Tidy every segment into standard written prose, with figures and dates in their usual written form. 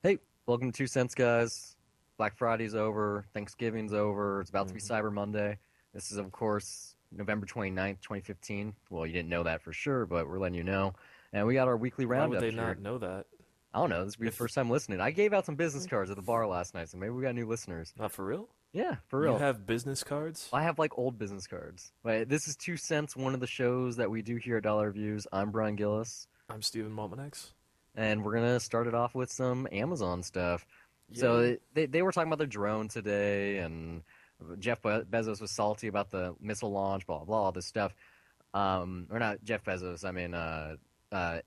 Hey, welcome to Two Cents, guys. Black Friday's over, Thanksgiving's over, it's about to be Hmm. Cyber Monday. This is, of course, November 29th, 2015. Well, you didn't know that for sure, but we're letting you know. And we got our weekly Why would roundup they here. not know that? I don't know, this will be the If first time listening. I gave out some business cards at the bar last night, so maybe we got new listeners. not for real, Yeah, for you real. have business cards. I have like old business cards. But this is Two Cents, one of the shows that we do here at Dollar Reviews. I'm Brian Gillis, I'm Steven Maltmanex. and we're gonna start it off with some Amazon stuff. Yay! So they were talking about their drone today, and Jeff Bezos was salty about the missile launch, blah blah, all this stuff. Or not Jeff Bezos, I mean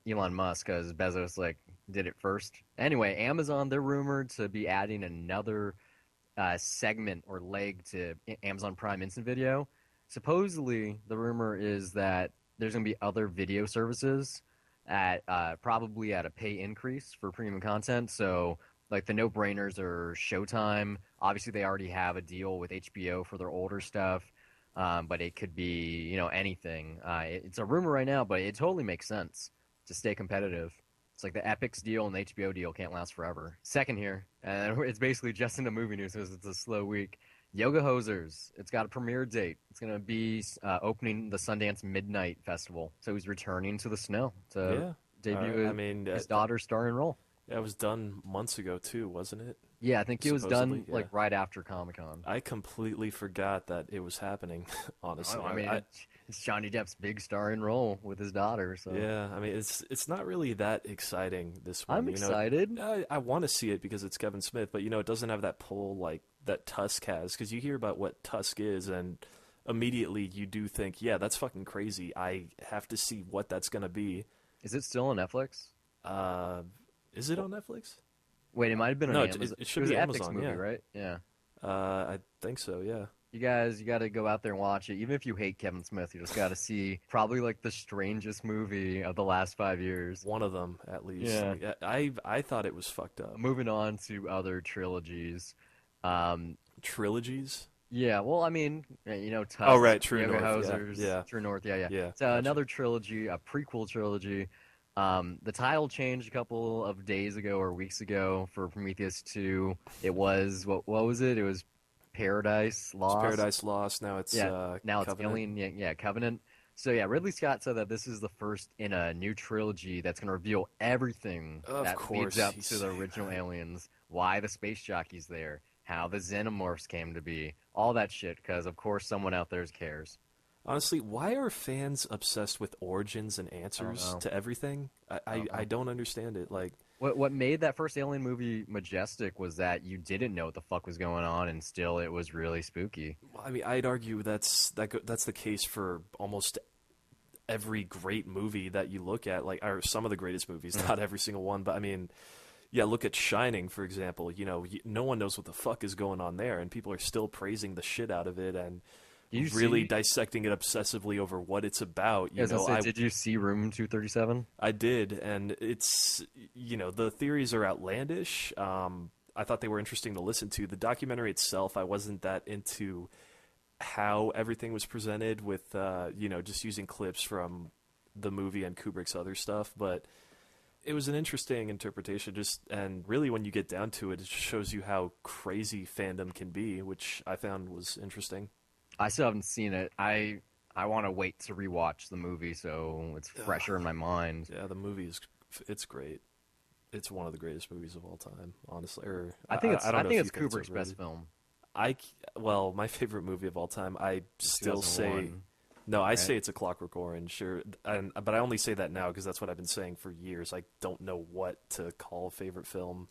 Elon Musk, because Bezos like did it first. Anyway, Amazon, they're rumored to be adding another segment or leg to Amazon Prime Instant Video. Supposedly, the rumor is that there's going to be other video services at probably at a pay increase for premium content. So, like the no-brainers are Showtime. Obviously, they already have a deal with HBO for their older stuff, but it could be anything. It's a rumor right now, but it totally makes sense to stay competitive. It's like the Epix deal and the HBO deal can't last forever. Second here, and it's basically just in the movie news because it's a slow week. Yoga Hosers, it's got a premiere date. It's going to be opening the Sundance Midnight Festival. So he's returning to the snow to Yeah. All right. I debut mean, his daughter's starring role. that was done months ago too, wasn't it? Yeah, I think it was done Supposedly, like yeah. right after Comic Con. I completely forgot that it was happening. Oh, Honestly, I mean, it's Johnny Depp's big starring role with his daughter, so yeah. I mean, it's not really that exciting. This one, I'm excited. I want to see it because it's Kevin Smith, but it doesn't have that pull like that Tusk has. Because you hear about what Tusk is, and immediately you do think, yeah, that's fucking crazy. I have to see what that's gonna be. Is it still on Netflix? Uh, is it Well, on Netflix? wait, it might have been on No, it, Amazon. it It should was be an Epix Amazon. movie, Yeah, right? Yeah. I think so. Yeah, You got to go out there and watch it. Even if you hate Kevin Smith, you just got to see probably like the strangest movie of the last 5 years. one of them at least. Yeah. Like, I thought it was fucked up. Moving on to other trilogies. Um, Trilogies. yeah, well, I mean, Oh Tusk, right, True Yoga North. Yeah, Hosers, yeah, True North. Yeah, yeah. yeah. So Gotcha. another trilogy, a prequel trilogy. The title changed a couple of days ago or weeks ago for Prometheus 2. It was what was it? It was Paradise It's Lost. Paradise Lost. Now it's Yeah, now it's Covenant. Alien. Yeah, yeah, Covenant. So yeah, Ridley Scott said that this is the first in a new trilogy that's going to reveal everything Of that leads course, up he's to the saying original that. Aliens, why the space jockey's there, how the Xenomorphs came to be, all that shit. Because of course someone out there cares. Honestly, why are fans obsessed with origins and I don't answers know. to everything? I, I I, don't I know. don't understand it. Like, What made that first Alien movie majestic was that you didn't know what the fuck was going on, and still it was really spooky. I mean, I'd argue that's the case for almost every great movie that you look at. Like, or some of the greatest movies, Mm. not every single one, but I mean, yeah, look at Shining, for example. No one knows what the fuck is going on there, and people are still praising the shit out of it and Did you really see? dissecting it obsessively over what it's about. I was gonna say, did you see Room 237? I did, and it's the theories are outlandish. I thought they were interesting to listen to. The documentary itself, I wasn't that into how everything was presented with just using clips from the movie and Kubrick's other stuff, but it was an interesting interpretation. Just and really, when you get down to it, it just shows you how crazy fandom can be, which I found was interesting. I still haven't seen it. I want to wait to rewatch the movie so it's Ugh. fresher in my mind. Yeah, the movie is it's great. It's one of the greatest movies of all time, honestly. Or I I don't know think if it's you think it's Kubrick's best overrated. film I well, my favorite movie of all time. I in still say 2001, no. I right? say it's A Clockwork Orange, sure, but I only say that now because that's what I've been saying for years. I don't know what to call a favorite film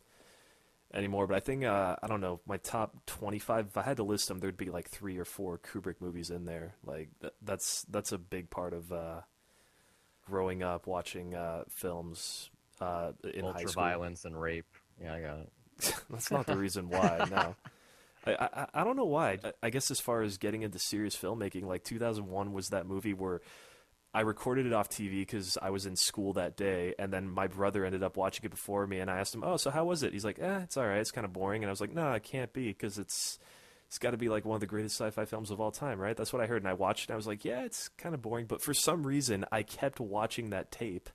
anymore. But I think I don't know my top 25. If I had to list them, there'd be like 3 or 4 Kubrick movies in there. Like that's a big part of growing up watching films in high Ultra school. violence and rape. Yeah, I got That's not the reason why. No. I don't know why. I guess as far as getting into serious filmmaking, like 2001 was that movie where I recorded it off TV because I was in school that day, and then my brother ended up watching it before me, and I asked him, "Oh, so how was it?" He's like, it's all right. It's kind of boring." And I was like, "No, it can't be because it's got to be like one of the greatest sci-fi films of all time, right?" That's what I heard, and I watched it, and I was like, "Yeah, it's kind of boring," but for some reason, I kept watching that tape,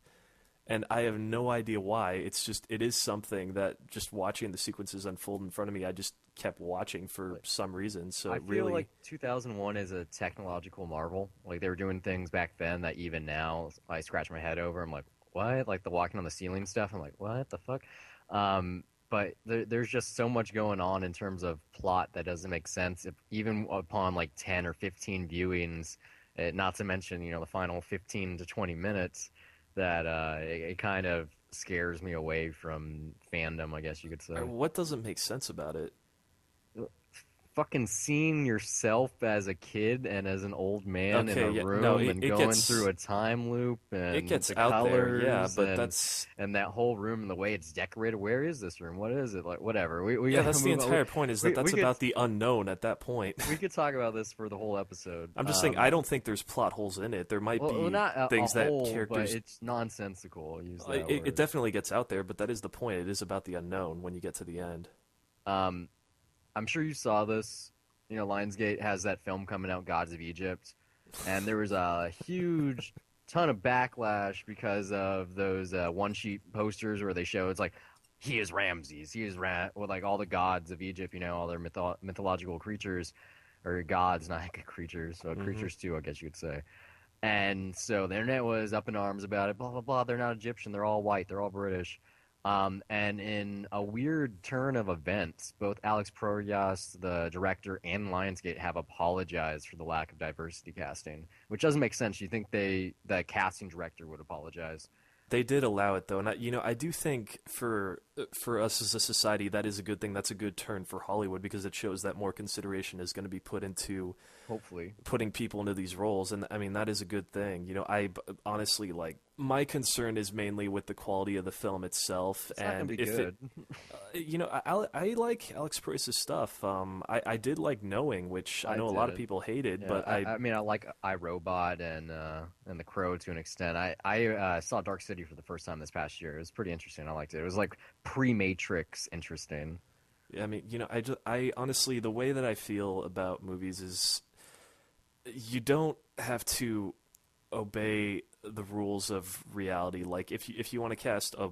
and I have no idea why. It's just it is something that just watching the sequences unfold in front of me, I just kept watching for some reason. So I feel really, like 2001 is a technological marvel. Like they were doing things back then that even now I scratch my head over. I'm like, what? Like the walking on the ceiling stuff. I'm like, what the fuck? But there's just so much going on in terms of plot that doesn't make sense, even upon like 10 or 15 viewings. Not to mention, the final 15 to 20 minutes, that it kind of scares me away from fandom, I guess you could say. what doesn't make sense about it? Fucking seeing yourself as a kid and as an old man in Okay, a yeah, no, room and it going gets through a time loop it and gets the out there, yeah, colors but that's and that whole room and the way it's decorated. Where is this room? What is it? Like whatever. We yeah, gotta that's the move on. entire point is that We that's could about the unknown at that point. we could talk about this for the whole episode. I'm just saying I don't think there's plot holes in it. There might Well, be not a things that whole, but characters it's nonsensical. I'll use that it word. definitely gets out there, but that is the point. It is about the unknown when you get to the end. Um, I'm sure you saw this. Lionsgate has that film coming out, Gods of Egypt, and there was a huge ton of backlash because of those one-sheet posters where they show it's like he is Ramses, he is with like all the gods of Egypt, all their mythological creatures or gods, not creatures, so creatures too, I guess you could say. And so the internet was up in arms about it, blah blah blah. They're not Egyptian, they're all white, they're all British. And in a weird turn of events, both Alex Proyas, the director, and Lionsgate have apologized for the lack of diversity casting, which doesn't make sense. You think the casting director would apologize? They did allow it though, and I do think for us as a society that is a good thing. That's a good turn for Hollywood because it shows that more consideration is going to be put into Hopefully. putting people into these roles, and I mean that is a good thing. I honestly like my concern is mainly with the quality of the film itself, It's not gonna and be if good. I like Alex Proyas' stuff. I did like Knowing, which I I know a lot of did. people hated, Yeah, but I mean, I like iRobot and The Crow to an extent. I saw Dark City for the first time this past year. It was pretty interesting. I liked it. It was like pre-Matrix interesting. I mean, I honestly, the way that I feel about movies is you don't have to obey the rules of reality. Like if you want to cast a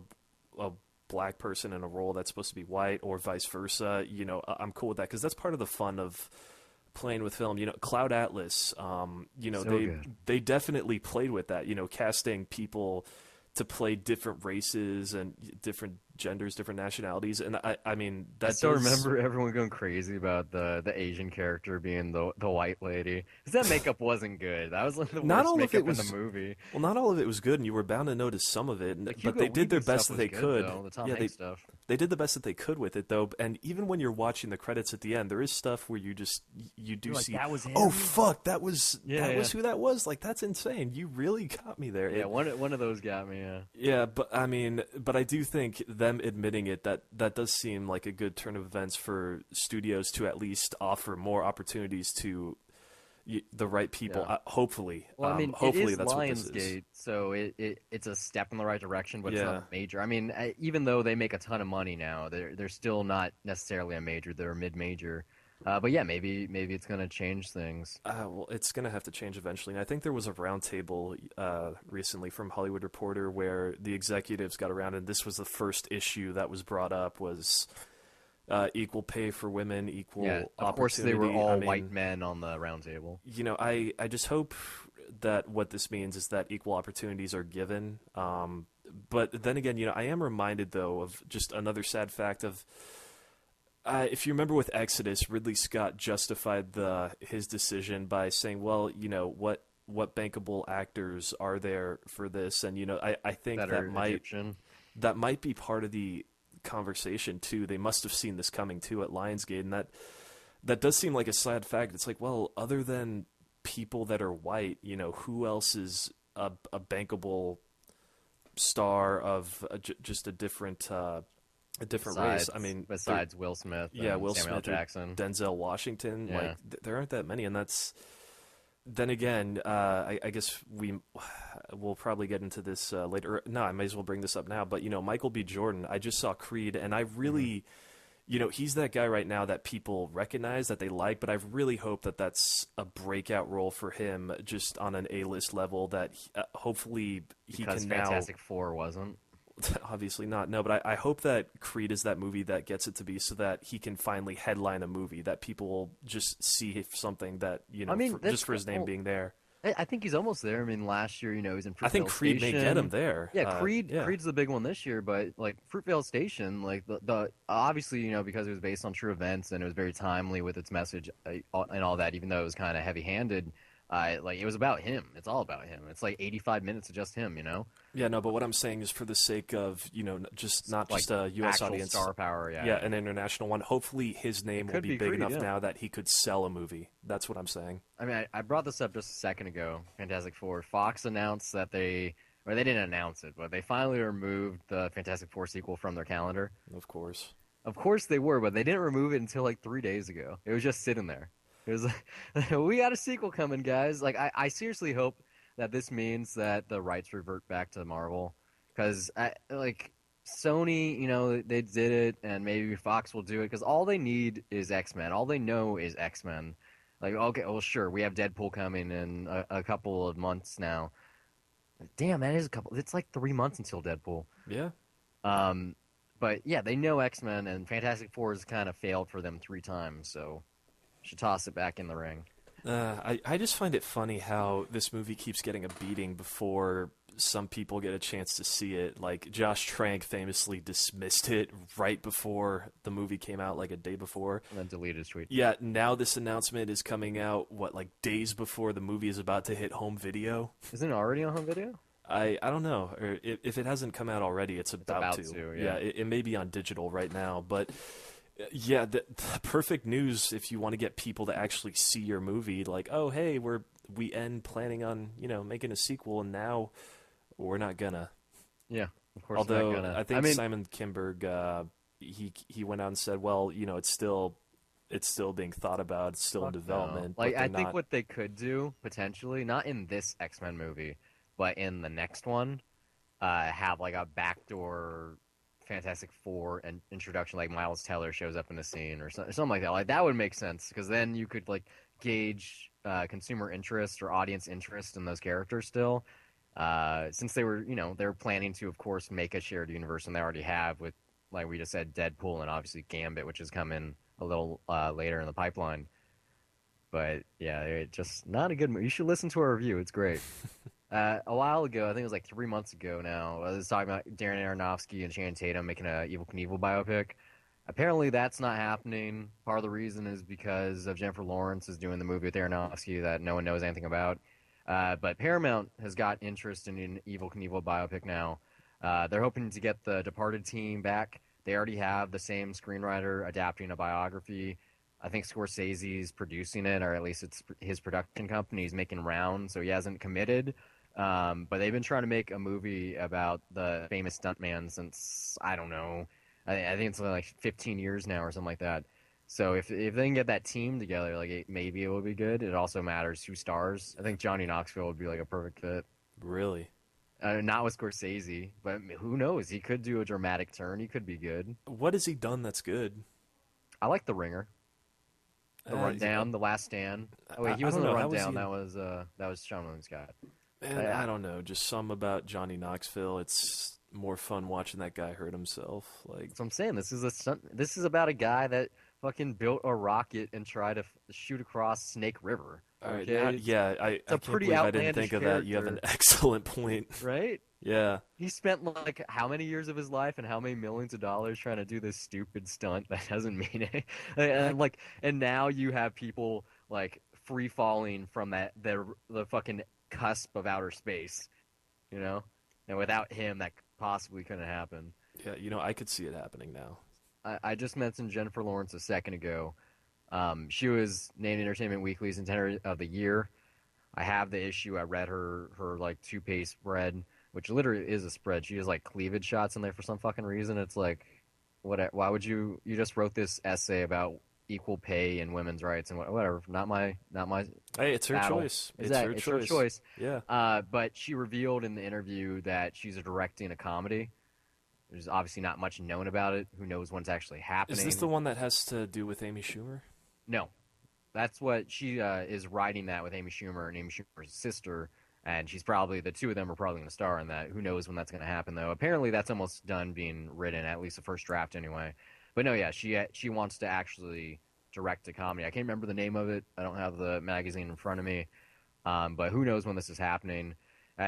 black person in a role that's supposed to be white or vice versa, I'm cool with that because that's part of the fun of playing with film. Cloud Atlas, So they good. they definitely played with that. Casting people to play different races and different genders, different nationalities, and I mean I that still does. remember everyone going crazy about the Asian character being the white lady. 'Cause that makeup wasn't good. That was like the Not worst all of it makeup in was the movie. Well, not all of it was good, and you were bound to notice some of it. The But Hugo they did their Weaving best stuff that was they good, could. though. The Tom Yeah, Hanks stuff. they did the best that they could with it, though. And even when you're watching the credits at the end, there is stuff where you do You're like, see, "That was him?" oh fuck, that was Yeah, that was yeah. who that was. Like that's insane. You really got me there. Yeah, one of those got me. Yeah. Yeah, but I mean, but I do think them admitting it that does seem like a good turn of events for studios to at least offer more opportunities to the right people. Yeah. Hopefully, Well, I mean, hopefully it is that's what this is. Lionsgate, so it's a step in the right direction, but it's Yeah. not major. I mean, even though they make a ton of money now, they're still not necessarily a major. They're a mid-major. But yeah, maybe it's gonna change things. Well, it's going to have to change eventually. And I think there was a roundtable recently from Hollywood Reporter where the executives got around, and this was the first issue that was brought up was equal pay for women, equal Yeah, opportunity. of course they were all I mean, white men on the round table. I just hope that what this means is that equal opportunities are given. But then again, I am reminded though of just another sad fact of. If you remember with Exodus, Ridley Scott justified his decision by saying, "Well, what bankable actors are there for this?" And I think That are Egyptian. that might be part of the conversation too. They must have seen this coming too at Lionsgate, and that does seem like a sad fact. It's like, well, other than people that are white, who else is a bankable star of just a different race? I mean, besides Will Smith, yeah, and Will Samuel Smith, or Jackson. Denzel Washington. Yeah. Like there aren't that many, and that's. Then again, I guess we'll probably get into this later. No, I might as well bring this up now. But Michael B. Jordan. I just saw Creed, and I really he's that guy right now that people recognize, that they like, but I really hope that that's a breakout role for him just on an A-list level that hopefully he Because can now. Fantastic Four wasn't. Obviously not, no, but I hope that Creed is that movie that gets it to be so that he can finally headline a movie that people will just see if something that, I mean, just for his name being there. I think he's almost there. I mean, last year, he was in I think Fruitvale Creed may get him Station. there. Yeah, Creed. Yeah, Creed's the big one this year, but like Fruitvale Station, like the obviously, because it was based on true events and it was very timely with its message and all that. Even though it was kind of heavy-handed, like it was about him. It's all about him. It's like 85 minutes of just him. yeah, no, but what I'm saying is for the sake of, just not Like just a U.S. actual audience. star power. Yeah, Yeah, an international one. Hopefully his name will could be be big Creed, enough yeah. now that he could sell a movie. That's what I'm saying. I mean, I brought this up just a second ago. Fantastic Four. Fox announced that or they didn't announce it, but they finally removed the Fantastic Four sequel from their calendar. Of course. Of course they were, but they didn't remove it until like 3 days ago. It was just sitting there. It was like, we got a sequel coming, guys. Like, I seriously hope that this means that the rights revert back to Marvel, because like Sony, they did it, and maybe Fox will do it, because all they need is X-Men. All they know is X-Men. Like, okay, well, sure, we have Deadpool coming in a couple of months now. Damn, that is a couple. It's like 3 months until Deadpool. Yeah. Um, but yeah, they know X-Men, and Fantastic Four has kind of failed for them 3 times, so should toss it back in the ring. I just find it funny how this movie keeps getting a beating before some people get a chance to see it. Like, Josh Trank famously dismissed it right before the movie came out, like a day before. And then deleted his tweet. Yeah, now this announcement is coming out, like days before the movie is about to hit home video? Isn't it already on home video? I don't know. Or if it hasn't come out already, it's about to, yeah, it may be on digital right now, but yeah, the perfect news if you want to get people to actually see your movie. Like, oh, hey, we end planning on making a sequel, and now we're not gonna. Yeah, of course. Although not gonna. I think Simon Kinberg, he went out and said, well, it's still being thought about, it's still in development. No. Like, but I think what they could do potentially, not in this X-Men movie, but in the next one, have like a backdoor Fantastic Four and introduction, like Miles Teller shows up in the scene or something like that. Like, that would make sense, because then you could like gauge consumer interest or audience interest in those characters still. Since they were planning to, of course, make a shared universe, and they already have with, like we just said, Deadpool and obviously Gambit, which is coming a little later in the pipeline. But yeah, it just not a good movie. You should listen to our review. It's great. A while ago, I think it was like 3 months ago now, I was talking about Darren Aronofsky and Channing Tatum making a Evel Knievel biopic. Apparently, that's not happening. Part of the reason is because of Jennifer Lawrence is doing the movie with Aronofsky that no one knows anything about. But Paramount has got interest in an Evel Knievel biopic now. They're hoping to get the Departed team back. They already have the same screenwriter adapting a biography. I think Scorsese's producing it, or at least it's his production company. He's making rounds, so he hasn't committed. But they've been trying to make a movie about the famous stuntman since, I don't know, I think it's like 15 years now or something like that. So if they can get that team together, like maybe it will be good. It also matters who stars. I think Johnny Knoxville would be like a perfect fit. Really? Not with Scorsese, but who knows? He could do a dramatic turn. He could be good. What has he done that's good? I like The Ringer. The Rundown, The Last Stand. Oh wait, he was in The Rundown. That was Sean William Scott. Man, I don't know. Just some about Johnny Knoxville. It's more fun watching that guy hurt himself. Like, so I'm saying, this is about a guy that fucking built a rocket and tried to shoot across Snake River. Okay? I can't believe I didn't think of that. You have an excellent point. Right? Yeah. He spent like how many years of his life and how many millions of dollars trying to do this stupid stunt that doesn't mean it. And now you have people like free falling from the fucking cusp of outer space, and without him that possibly couldn't happen. Yeah, I could see it happening now. I just mentioned Jennifer Lawrence a second ago. She was named Entertainment Weekly's Contender of the Year. I have the issue. I read her like two-page spread, which literally is a spread. She has like cleavage shots in there for some fucking reason. It's like, why would you just wrote this essay about equal pay and women's rights and whatever. Not my. Hey, it's her battle. choice. It's her choice. Yeah. But she revealed in the interview that she's directing a comedy. There's obviously not much known about it. Who knows when it's actually Is this the happening? one that has to do with Amy Schumer? No, that's what she is writing that with Amy Schumer and Amy Schumer's sister, and she's probably the two of them are probably going to star in that. Who knows when that's going to happen though? Apparently, that's almost done being written, at least the first draft anyway. But no, yeah, she wants to actually direct a comedy. I can't remember the name of it. I don't have the magazine in front of me. But who knows when this is happening?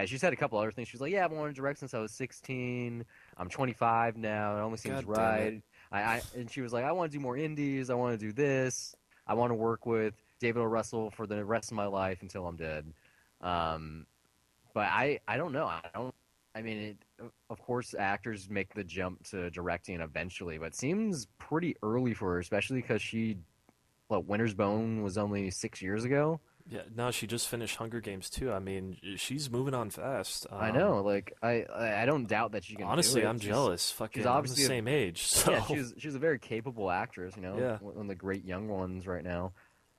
She said a couple other things. She's like, "Yeah, I've wanted to direct since I was 16. I'm 25 now. It only seems God damn it. right." And she was like, "I want to do more indies. I want to do this. I want to work with David O. Russell for the rest of my life until I'm dead." Um, but I don't know. I don't. I mean, of course, actors make the jump to directing eventually, but it seems pretty early for her, especially because Winter's Bone was only 6 years ago. Yeah, no, she just finished Hunger Games too. I mean, she's moving on fast. I know. Like I don't doubt that she can do Honestly, it. I'm jealous. She's Fucking, I'm the obviously same age, yeah. so She's a very capable actress. yeah. One of the great young ones right now.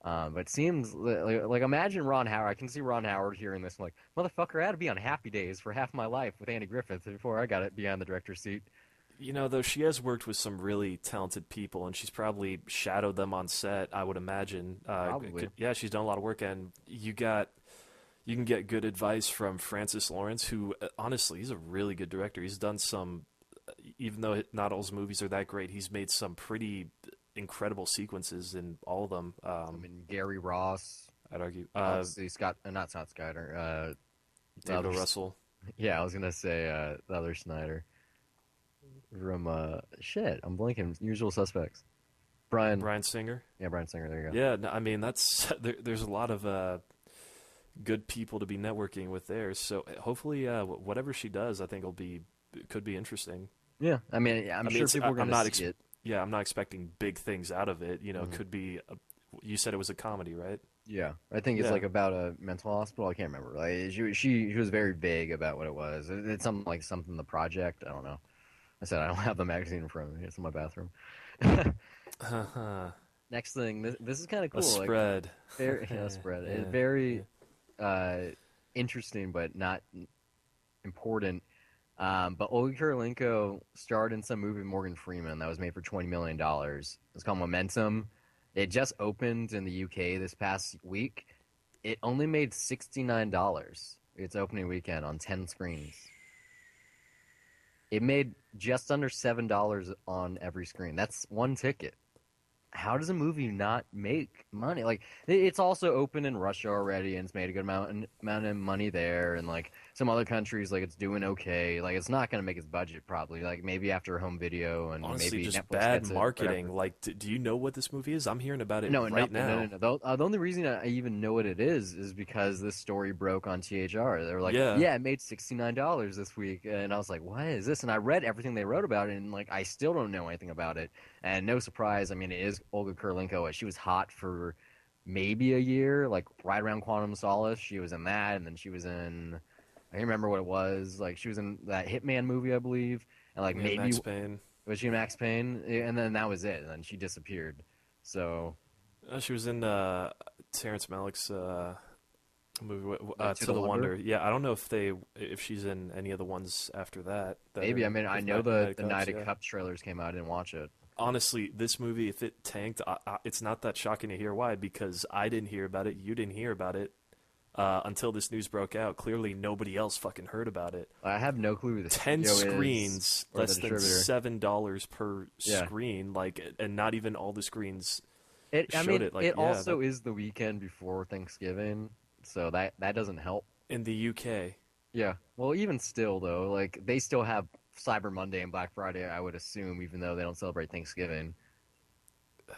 But it seems like imagine Ron Howard. I can see Ron Howard hearing this like motherfucker. I had to be on Happy Days for half my life with Andy Griffith before I got it behind the director's seat. You know, though she has worked with some really talented people, and she's probably shadowed them on set. I would imagine. Probably. Yeah, she's done a lot of work, and you can get good advice from Francis Lawrence, who honestly he's a really good director. He's done some, even though not all his movies are that great, he's made some pretty incredible sequences in all of them. I mean Gary Ross. I'd argue. Obviously Scott, not Scott Snyder. The David O. other, Russell. yeah, I was gonna say the other Snyder from shit. I'm blanking. Usual Suspects. Brian. Bryan Singer. Yeah, Brian Singer. There you go. Yeah, no, I mean that's there's a lot of good people to be networking with there. So hopefully, whatever she does, I think could be interesting. Yeah, I mean, I'm sure people are I'm gonna not see it. yeah, I'm not expecting big things out of it. You know, it Mhm. could be. You said it was a comedy, right? Yeah, I think it's Yeah. like about a mental hospital. I can't remember. Like she was very vague about what it was. It's something like something the project. I don't know. I said I don't have the magazine in front of me. It's in my bathroom. A Next thing, this is kind of cool. Like spread. very yeah, spread. It's Yeah, yeah. very uh, interesting, but not important. But Olga Kurylenko starred in some movie with Morgan Freeman that was made for $20 million. It's called Momentum. It just opened in the UK this past week. It only made $69 its opening weekend on 10 screens. It made just under $7 on every screen. That's one ticket. How does a movie not make money? Like it's also open in Russia already, and it's made a good amount of money there, and like some other countries, like it's doing okay. Like it's not gonna make its budget probably. Like maybe after home video, and Honestly, maybe just Netflix bad gets it. marketing. Whatever. Like, do you know what this movie is? I'm hearing about it No, right nothing. No, now. no, no. The only reason I even know what it is because this story broke on THR. They were like, Yeah. "Yeah, it made $69 this week," and I was like, "What is this?" And I read everything they wrote about it, and like, I still don't know anything about it. And no surprise, I mean, it is Olga Kurylenko. She was hot for maybe a year, like right around Quantum of Solace. She was in that, and then she was in. I can't remember what it was. Like she was in that Hitman movie, I believe, and like Yeah, maybe Max Payne. was she in Max Payne? And then that was it. And then she disappeared. So. She was in Terrence Malick's movie To To the the Wonder? Wonder. Yeah, I don't know if she's in any of the ones after that. Maybe. I mean, I with know United the Cups, Night of yeah. Cups trailers came out. I didn't watch it. Honestly, this movie, if it tanked, it's not that shocking to hear why, because I didn't hear about it, you didn't hear about it until this news broke out. Clearly, nobody else fucking heard about it. I have no clue who the 10 studio is screens, or the less than distributor. $7 per Yeah. screen, like, and not even all the screens I showed mean, it. Like, it yeah, also is the weekend before Thanksgiving, so that doesn't help. in the UK. Yeah. Well, even still, though, like they still have Cyber Monday and Black Friday. I would assume, even though they don't celebrate Thanksgiving.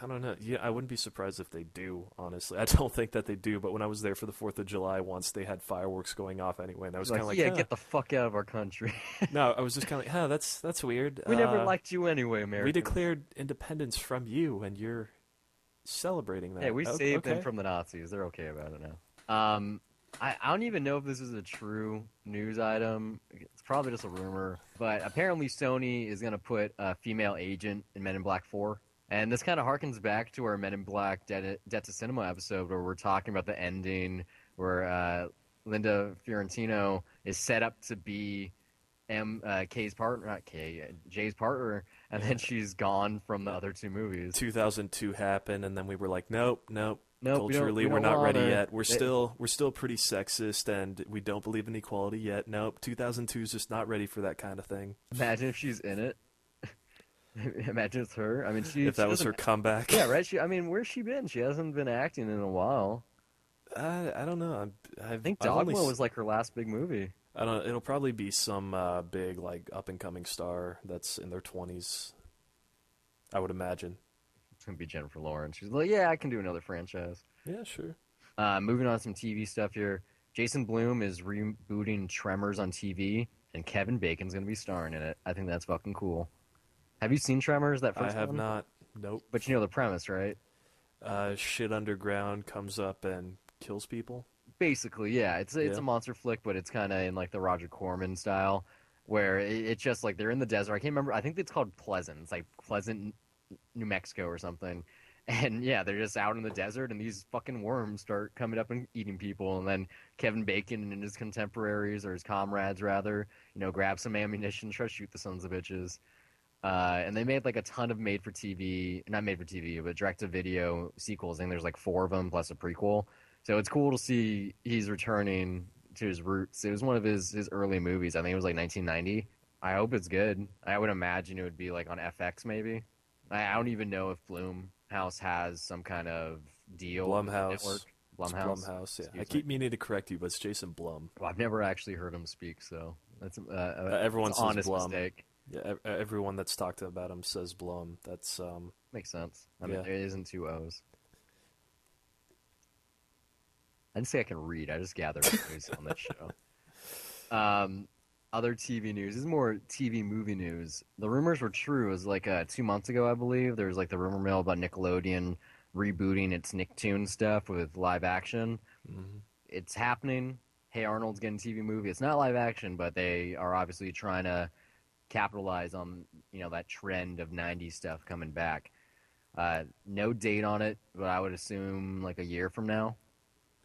I don't know. Yeah, I wouldn't be surprised if they do, honestly. I don't think that they do, but when I was there for the 4th of July once, they had fireworks going off anyway, and I was kind of like, yeah, huh. get the fuck out of our country. No, I was just kind of like, huh, that's weird. We never liked you anyway, America. We declared independence from you, and you're celebrating that. Hey, we saved them okay. from the Nazis. They're okay about it now. I don't even know if this is a true news item. It's probably just a rumor. But apparently Sony is going to put a female agent in Men in Black 4. And this kind of harkens back to our Men in Black Dead to Cinema episode where we're talking about the ending where Linda Fiorentino is set up to be Kay's partner, not Kay, Jay's partner, and Yeah. then she's gone from the other two movies. 2002 happened, and then we were like, nope, nope. Nope, Culturally, we we're don't not want ready her. yet. We're still pretty sexist, and we don't believe in equality yet. Nope, 2002 is just not ready for that kind of thing. Imagine if she's in it. Imagine it's her. I mean, If she that was her doesn't. comeback, Yeah, right. I mean, where's she been? She hasn't been acting in a while. I don't know. I think I've only Dogma was like her last big movie. I don't. It'll probably be some big like up and coming star that's in their 20s. I would imagine. It's gonna be Jennifer Lawrence. She's like, yeah, I can do another franchise. Yeah, sure. Moving on to some TV stuff here. Jason Blum is rebooting Tremors on TV, and Kevin Bacon's gonna be starring in it. I think that's fucking cool. Have you seen Tremors, that I first have one? not. Nope. But you know the premise, right? Shit underground comes up and kills people. Basically, yeah. It's Yeah. a monster flick, but it's kind of in like the Roger Corman style, where it's just like they're in the desert. I can't remember. I think it's called Pleasant. It's like Pleasant, New Mexico or something. And yeah, they're just out in the desert, and these fucking worms start coming up and eating people. And then Kevin Bacon and his contemporaries, or his comrades rather, grab some ammunition, try to shoot the sons of bitches. And they made like a ton of made-for-TV, not made-for-TV, but direct-to-video sequels. I think there's like four of them plus a prequel. So it's cool to see he's returning to his roots. It was one of his early movies. I think it was like 1990. I hope it's good. I would imagine it would be like on FX maybe. I don't even know if Blumhouse has some kind of deal with the network. Blumhouse. It's Blumhouse. Blumhouse. Yeah. I Excuse me. keep meaning to correct you, but it's Jason Blum. Well, I've never actually heard him speak, so that's Everyone an says honest Blum. mistake. Yeah. Everyone that's talked about him says Blum. That's Makes sense. I mean, Yeah. there isn't two O's. I didn't say I can read. I just gather news on this show. Other TV news. This is more TV movie news. The rumors were true. It was like 2 months ago, I believe. There was like the rumor mill about Nickelodeon rebooting its Nicktoons stuff with live action. mhm. It's happening. Hey Arnold's getting a TV movie. It's not live action, but they are obviously trying to capitalize on that trend of '90s stuff coming back. No date on it, but I would assume like a year from now.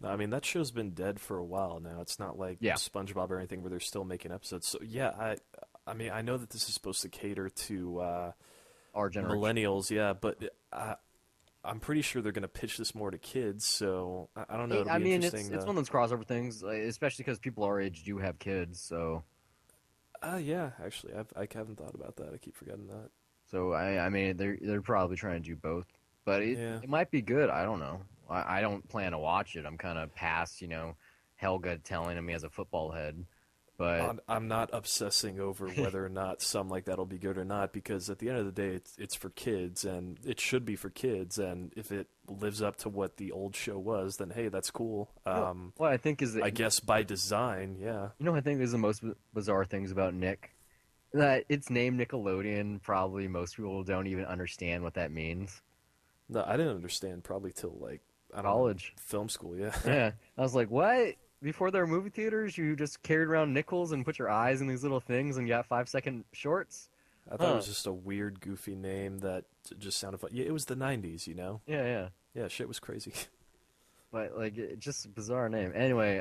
I mean, that show's been dead for a while now. It's not like Yeah. SpongeBob or anything where they're still making episodes. So yeah, I mean, I know that this is supposed to cater to Our generation. millennials, yeah, but I'm pretty sure they're going to pitch this more to kids. So I don't know. It'll I be mean, interesting. it's one of those crossover things, especially because people our age do have kids. Yeah, actually, I haven't thought about that. I keep forgetting that. So I mean, they're probably trying to do both, but Yeah. it might be good. I don't know. I don't plan to watch it. I'm kind of past, Helga telling him he has a football head, but I'm not obsessing over whether or not some like that'll be good or not because at the end of the day, it's for kids and it should be for kids. And if it lives up to what the old show was, then hey, that's cool. what I think is that I guess by design, yeah. I think is the most bizarre things about Nick. That it's named Nickelodeon. Probably most people don't even understand what that means. No, I didn't understand probably till like I don't know, College. film school. Yeah. Yeah, I was like, what? Before there were movie theaters, you just carried around nickels and put your eyes in these little things and got 5-second shorts. I thought it Huh. was just a weird, goofy name that just sounded fun. Yeah, it was the '90s, you know. Yeah, yeah. Yeah, shit was crazy. But like, just a bizarre name. Anyway,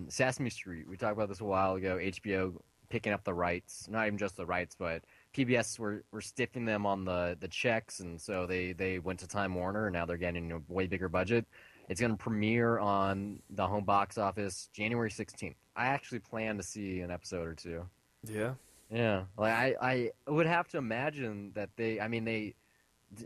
Sesame Street. We talked about this a while ago. HBO picking up the rights, not even just the rights, but PBS were stiffing them on the checks, and so they went to Time Warner, and now they're getting a way bigger budget. It's going to premiere on the home box office January 16th. I actually plan to see an episode or two. Yeah. Yeah, like I would have to imagine that they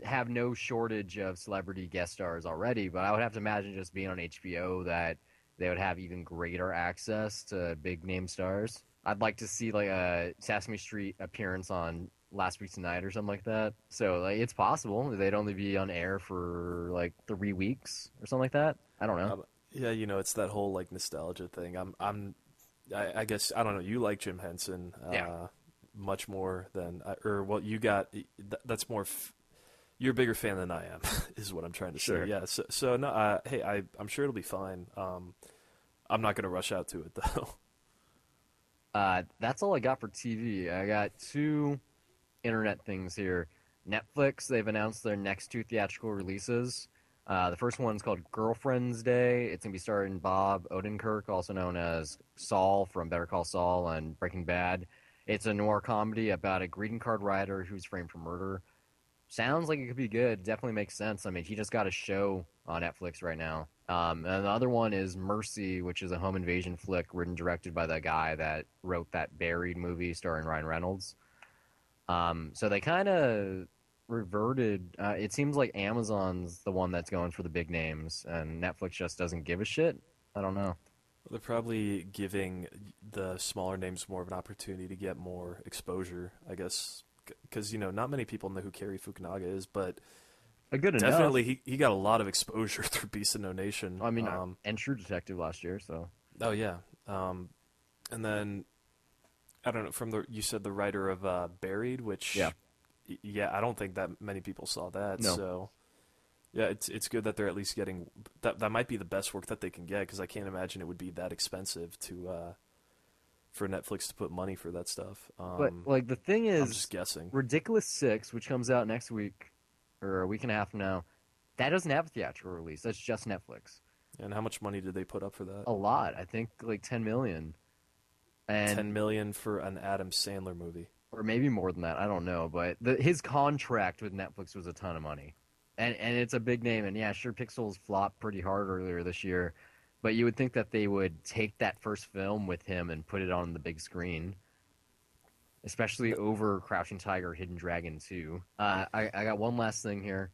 have no shortage of celebrity guest stars already, but I would have to imagine just being on HBO that they would have even greater access to big name stars. I'd like to see like a Sesame Street appearance on Last Week Tonight or something like that. So like it's possible they'd only be on air for like 3 weeks or something like that. I don't know. Yeah, you know, it's that whole like nostalgia thing. I guess I don't know. You like Jim Henson, Yeah. much more than or well, you got that's more. You're a bigger fan than I am, is what I'm trying to Sure. say. Yeah. So no. Hey, I'm sure it'll be fine. I'm not gonna rush out to it though. That's all I got for TV. I got two internet things here. Netflix, they've announced their next two theatrical releases. The first one's called Girlfriend's Day. It's going to be starring Bob Odenkirk, also known as Saul from Better Call Saul and Breaking Bad. It's a noir comedy about a greeting card writer who's framed for murder. Sounds like it could be good. Definitely makes sense. I mean, he just got a show on Netflix right now. And the other one is Mercy, which is a home invasion flick written and directed by the guy that wrote that Buried movie starring Ryan Reynolds. So they kind of reverted. It seems like Amazon's the one that's going for the big names, and Netflix just doesn't give a shit. I don't know. They're probably giving the smaller names more of an opportunity to get more exposure, I guess, because not many people know who Cary Fukunaga is, but Good enough. definitely he got a lot of exposure through Beast of No Nation. I mean, and True Detective last year, so Oh yeah, and then I don't know, you said the writer of Buried, which yeah, yeah, I don't think that many people saw that. no. So yeah, it's good that they're at least getting that. That might be the best work that they can get, because I can't imagine it would be that expensive to for Netflix to put money for that stuff. But like the thing I'm just is, guessing. Ridiculous Six, which comes out next week or a week and a half from now, that doesn't have a theatrical release. That's just Netflix. And how much money did they put up for that? A lot, I think, like 10 million, 10 and million for an Adam Sandler movie. or maybe more than that. I don't know, but his contract with Netflix was a ton of money, and it's a big name. And yeah, sure, Pixels flopped pretty hard earlier this year, but you would think that they would take that first film with him and put it on the big screen, especially over Crouching Tiger, Hidden Dragon 2. I got one last thing here.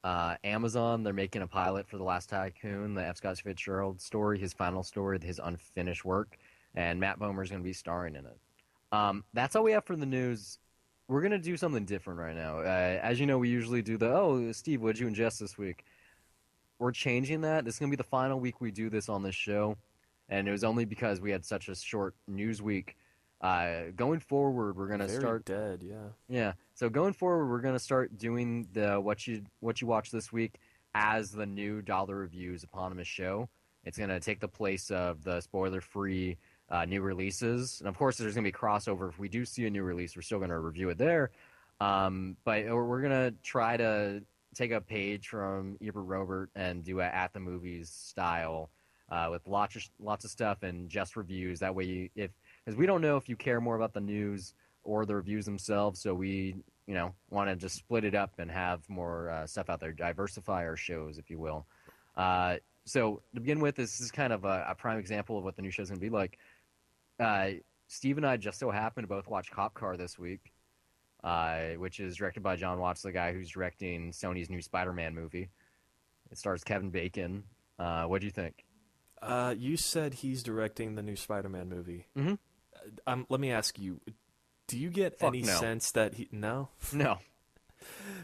Amazon, they're making a pilot for The Last Tycoon, the F. Scott Fitzgerald story, his final story, his unfinished work, and Matt Bomer's going to be starring in it. That's all we have for the news. We're going to do something different right now. As you know, we usually do Steve, what'd you ingest this week? We're changing that. This is going to be the final week we do this on this show, and it was only because we had such a short news week. Going forward, we're going to Very start. dead, yeah. Yeah. So going forward, we're gonna start doing the what you watch this week as the new Dollar Reviews eponymous show. It's gonna take the place of the spoiler-free new releases, and of course, there's gonna be crossover. If we do see a new release, we're still gonna review it there. But we're gonna try to take a page from Ebert Robert and do a at the movies style with lots of stuff and just reviews. That way, if because we don't know if you care more about the news or the reviews themselves. So we, want to just split it up and have more stuff out there, diversify our shows, if you will. So to begin with, this is kind of a prime example of what the new show's going to be like. Steve and I just so happened to both watch Cop Car this week, which is directed by John Watts, the guy who's directing Sony's new Spider-Man movie. It stars Kevin Bacon. What do you think? You said he's directing the new Spider-Man movie. Mm-hmm. Let me ask you, do you get Fuck any no. sense that he... No? No.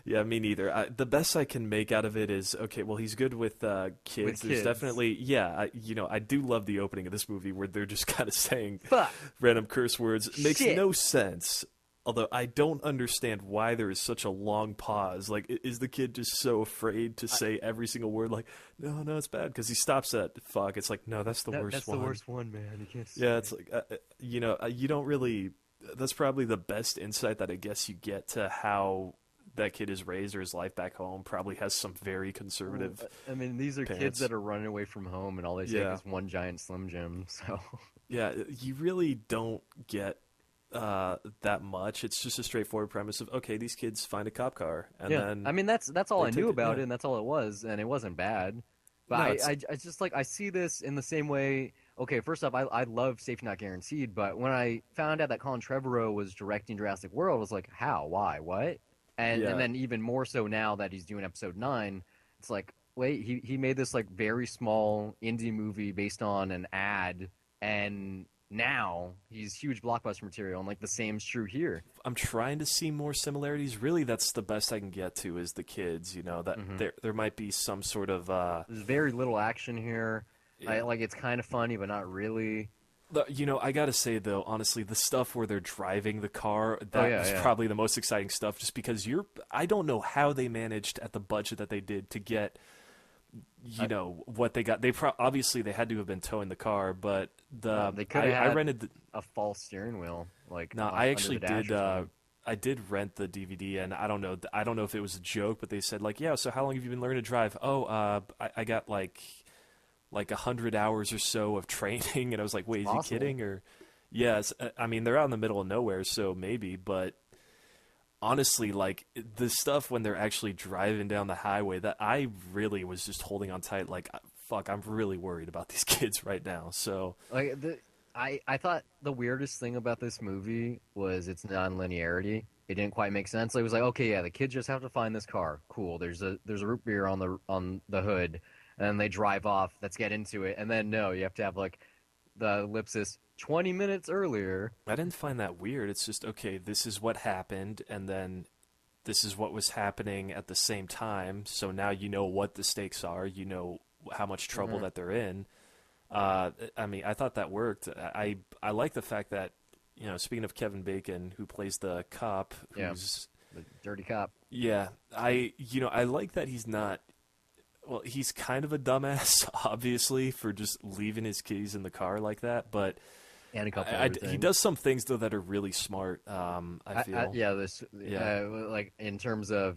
Yeah, me neither. The best I can make out of it is, okay, well, he's good with kids. With There's kids. definitely... Yeah, I do love the opening of this movie where they're just kind of saying Fuck. random curse words. It makes Shit. no sense. Although I don't understand why there is such a long pause. Like, is the kid just so afraid to say every single word? Like, no, it's bad. Because he stops at fuck. It's like, no, that's the worst That's one. the worst one, man. You can't. Yeah, it's like, you don't really. That's probably the best insight that I guess you get to how that kid is raised or his life back home. Probably has some very conservative. I mean, these are kids parents. that are running away from home, and all they take Yeah. is one giant Slim Jim. So Yeah, you really don't get that much. It's just a straightforward premise of, okay, these kids find a cop car, and yeah, then I mean that's all they I take knew it, about yeah. it, and that's all it was, and it wasn't bad. But No, I just like I see this in the same way. Okay, first off, I love Safety Not Guaranteed, but when I found out that Colin Trevorrow was directing Jurassic World, I was like, how, why, what? And Yeah. then even more so now that he's doing Episode 9, it's like, wait, he made this like very small indie movie based on an ad, and now he's huge blockbuster material, and like the same's true here. I'm trying to see more similarities. Really, that's the best I can get to is the kids. That there might be some sort of There's very little action here. Yeah. Like it's kind of funny, but not really. I gotta say though, honestly, the stuff where they're driving the car, that yeah, was yeah. probably the most exciting stuff. Just because I don't know how they managed at the budget that they did to get, what they got. Obviously they had to have been towing the car, but They could have I had rented. a false steering wheel. Like No, on- I under actually the dash did. or something. I did rent the DVD, and I don't know if it was a joke, but they said like, yeah. So how long have you been learning to drive? Oh, I got like 100 hours or so of training, and I was like, wait, is he Possible. kidding? Or Yes, I mean they're out in the middle of nowhere, so maybe, but honestly, like the stuff when they're actually driving down the highway, that I really was just holding on tight. Like, fuck, I'm really worried about these kids right now. So, Like I thought the weirdest thing about this movie was its non-linearity. It didn't quite make sense. Like, it was like, okay, yeah, the kids just have to find this car. Cool. There's a root beer on the hood, and then they drive off. Let's get into it. And then no, you have to have like the ellipsis 20 minutes earlier. I didn't find that weird. It's just okay. This is what happened, and then this is what was happening at the same time. So now you know what the stakes are. You know how much trouble Hmm. that they're in. I mean, I thought that worked. I like the fact that speaking of Kevin Bacon, who plays the cop, Yeah, who's the dirty cop yeah, I like that he's not. Well, he's kind of a dumbass, obviously, for just leaving his keys in the car like that. But and a couple I other he things. does some things though that are really smart. I feel. Yeah, this Yeah, like in terms of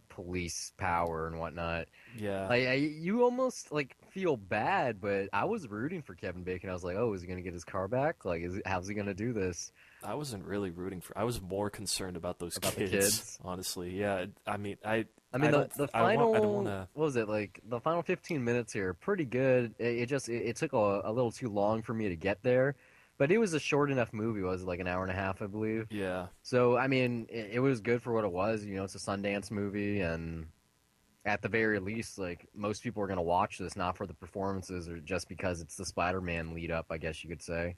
police power and whatnot. yeah. Like you almost like feel bad, but I was rooting for Kevin Bacon. I was like, oh, is he gonna get his car back? Like, how's he gonna do this I wasn't really rooting for. I was more concerned about those about the kids, kids? honestly. Yeah, I mean, I, I mean, I don't, the I don't want final to. what was it like? The final 15 minutes here, pretty good. It took a little too long for me to get there, but it was a short enough movie. Was it like an hour and a half, I believe? Yeah, So I mean, it was good for what it was. You know, it's a Sundance movie, and at the very least, like most people are gonna watch this not for the performances or just because it's the Spider-Man lead up, I guess you could say.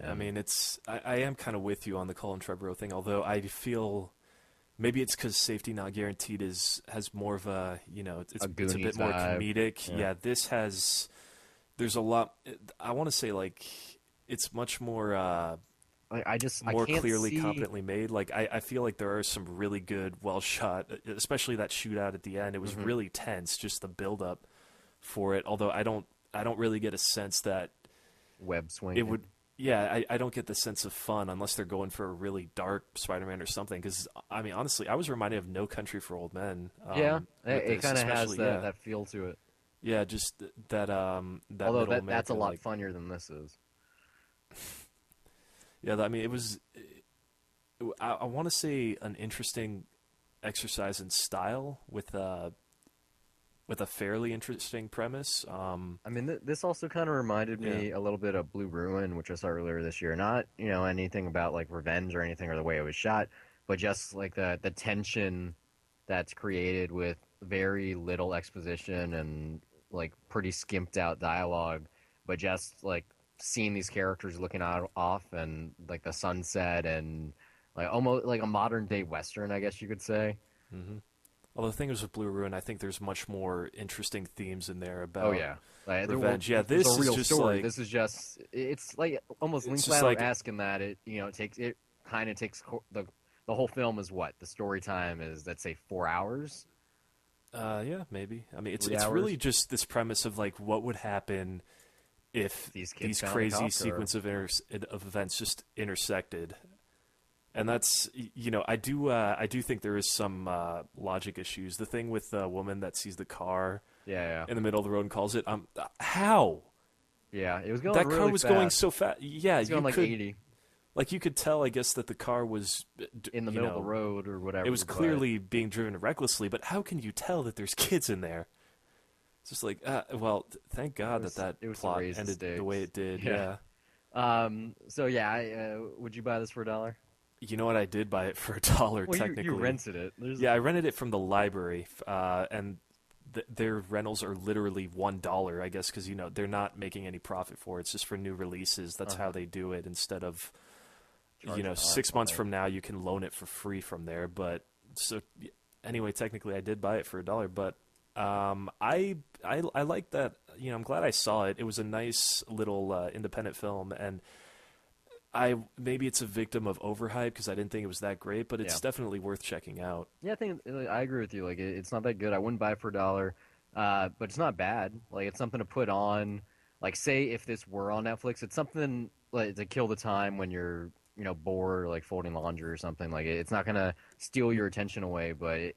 I And mean, I am kind of with you on the Colin Trevorrow thing, although I feel maybe it's because Safety Not Guaranteed has more of a a it's a Goonies bit more vibe. comedic. Yeah. Yeah, this has there's a lot. I want to say like it's much more. I More can't clearly see competently made. Like I feel like there are some really good, well shot, especially that shootout at the end. It was hmm really tense, just the build up for it. Although I don't really get a sense that web it would. swinging. Yeah, I don't get the sense of fun unless they're going for a really dark Spider-Man or something. Because I mean, honestly, I was reminded of No Country for Old Men Yeah, with it this, kind of has especially that feel to it. yeah, just that Although middle that's a America lot like funnier than this is. yeah. I mean, it was. I want to say an interesting exercise in style with a fairly interesting premise. I mean, this also kind of reminded Yeah, me a little bit of Blue Ruin, which I saw earlier this year. Not, anything about like revenge or anything or the way it was shot, but just like the tension that's created with very little exposition and like pretty skimped out dialogue, but just like seeing these characters looking out off and like the sunset and like almost like a modern day western, I guess you could say. hmm Although the thing is with Blue Ruin, I think there's much more interesting themes in there Oh about yeah, like revenge. Yeah, there's this a is real just story. like This is just it's like almost it's just like Linklater-esque in that it takes it kind of takes the whole film is what the story time is. Let's say 4 hours, yeah, maybe. I mean, three it's hours. really just this premise of like what would happen if These kids these found a crazy cop car. sequence of events just intersected. And that's I do think there is some logic issues. The thing with the woman that sees the car Yeah, in the middle of the road and calls it how yeah. It was going that car really was going fast. so fast. Yeah, It's going you like could 80 you could tell I guess that the car was in the middle of the road or it whatever. was But clearly being driven recklessly, but how can you tell that there's kids in there? It's just like well, thank God that it was to plot raise the ended the way stakes. it did. Yeah. Yeah. So yeah, would you buy this for $1? You know what? I did buy it for $1 Well, you technically. rented it. There's Yeah, I rented it from the library, and their rentals are literally $1, I guess, because they're not making any profit for it. It's just for new releases. That's how uh they do it. Instead of charge a dollar 6 months for it. from now, you can loan it for free from there. But so anyway, technically, I did buy it for $1. But I like that. I'm glad I saw it. It was a nice little independent film, and maybe it's a victim of overhype because I didn't think it was that great, but Yeah. it's definitely worth checking out. Yeah, I think I agree with you. Like, it's not that good. I wouldn't buy it for $1, but it's not bad. Like, it's something to put on. Like, say if this were on Netflix, it's something like to kill the time when you're, bored or like folding laundry or something. Like, it's not gonna steal your attention away, but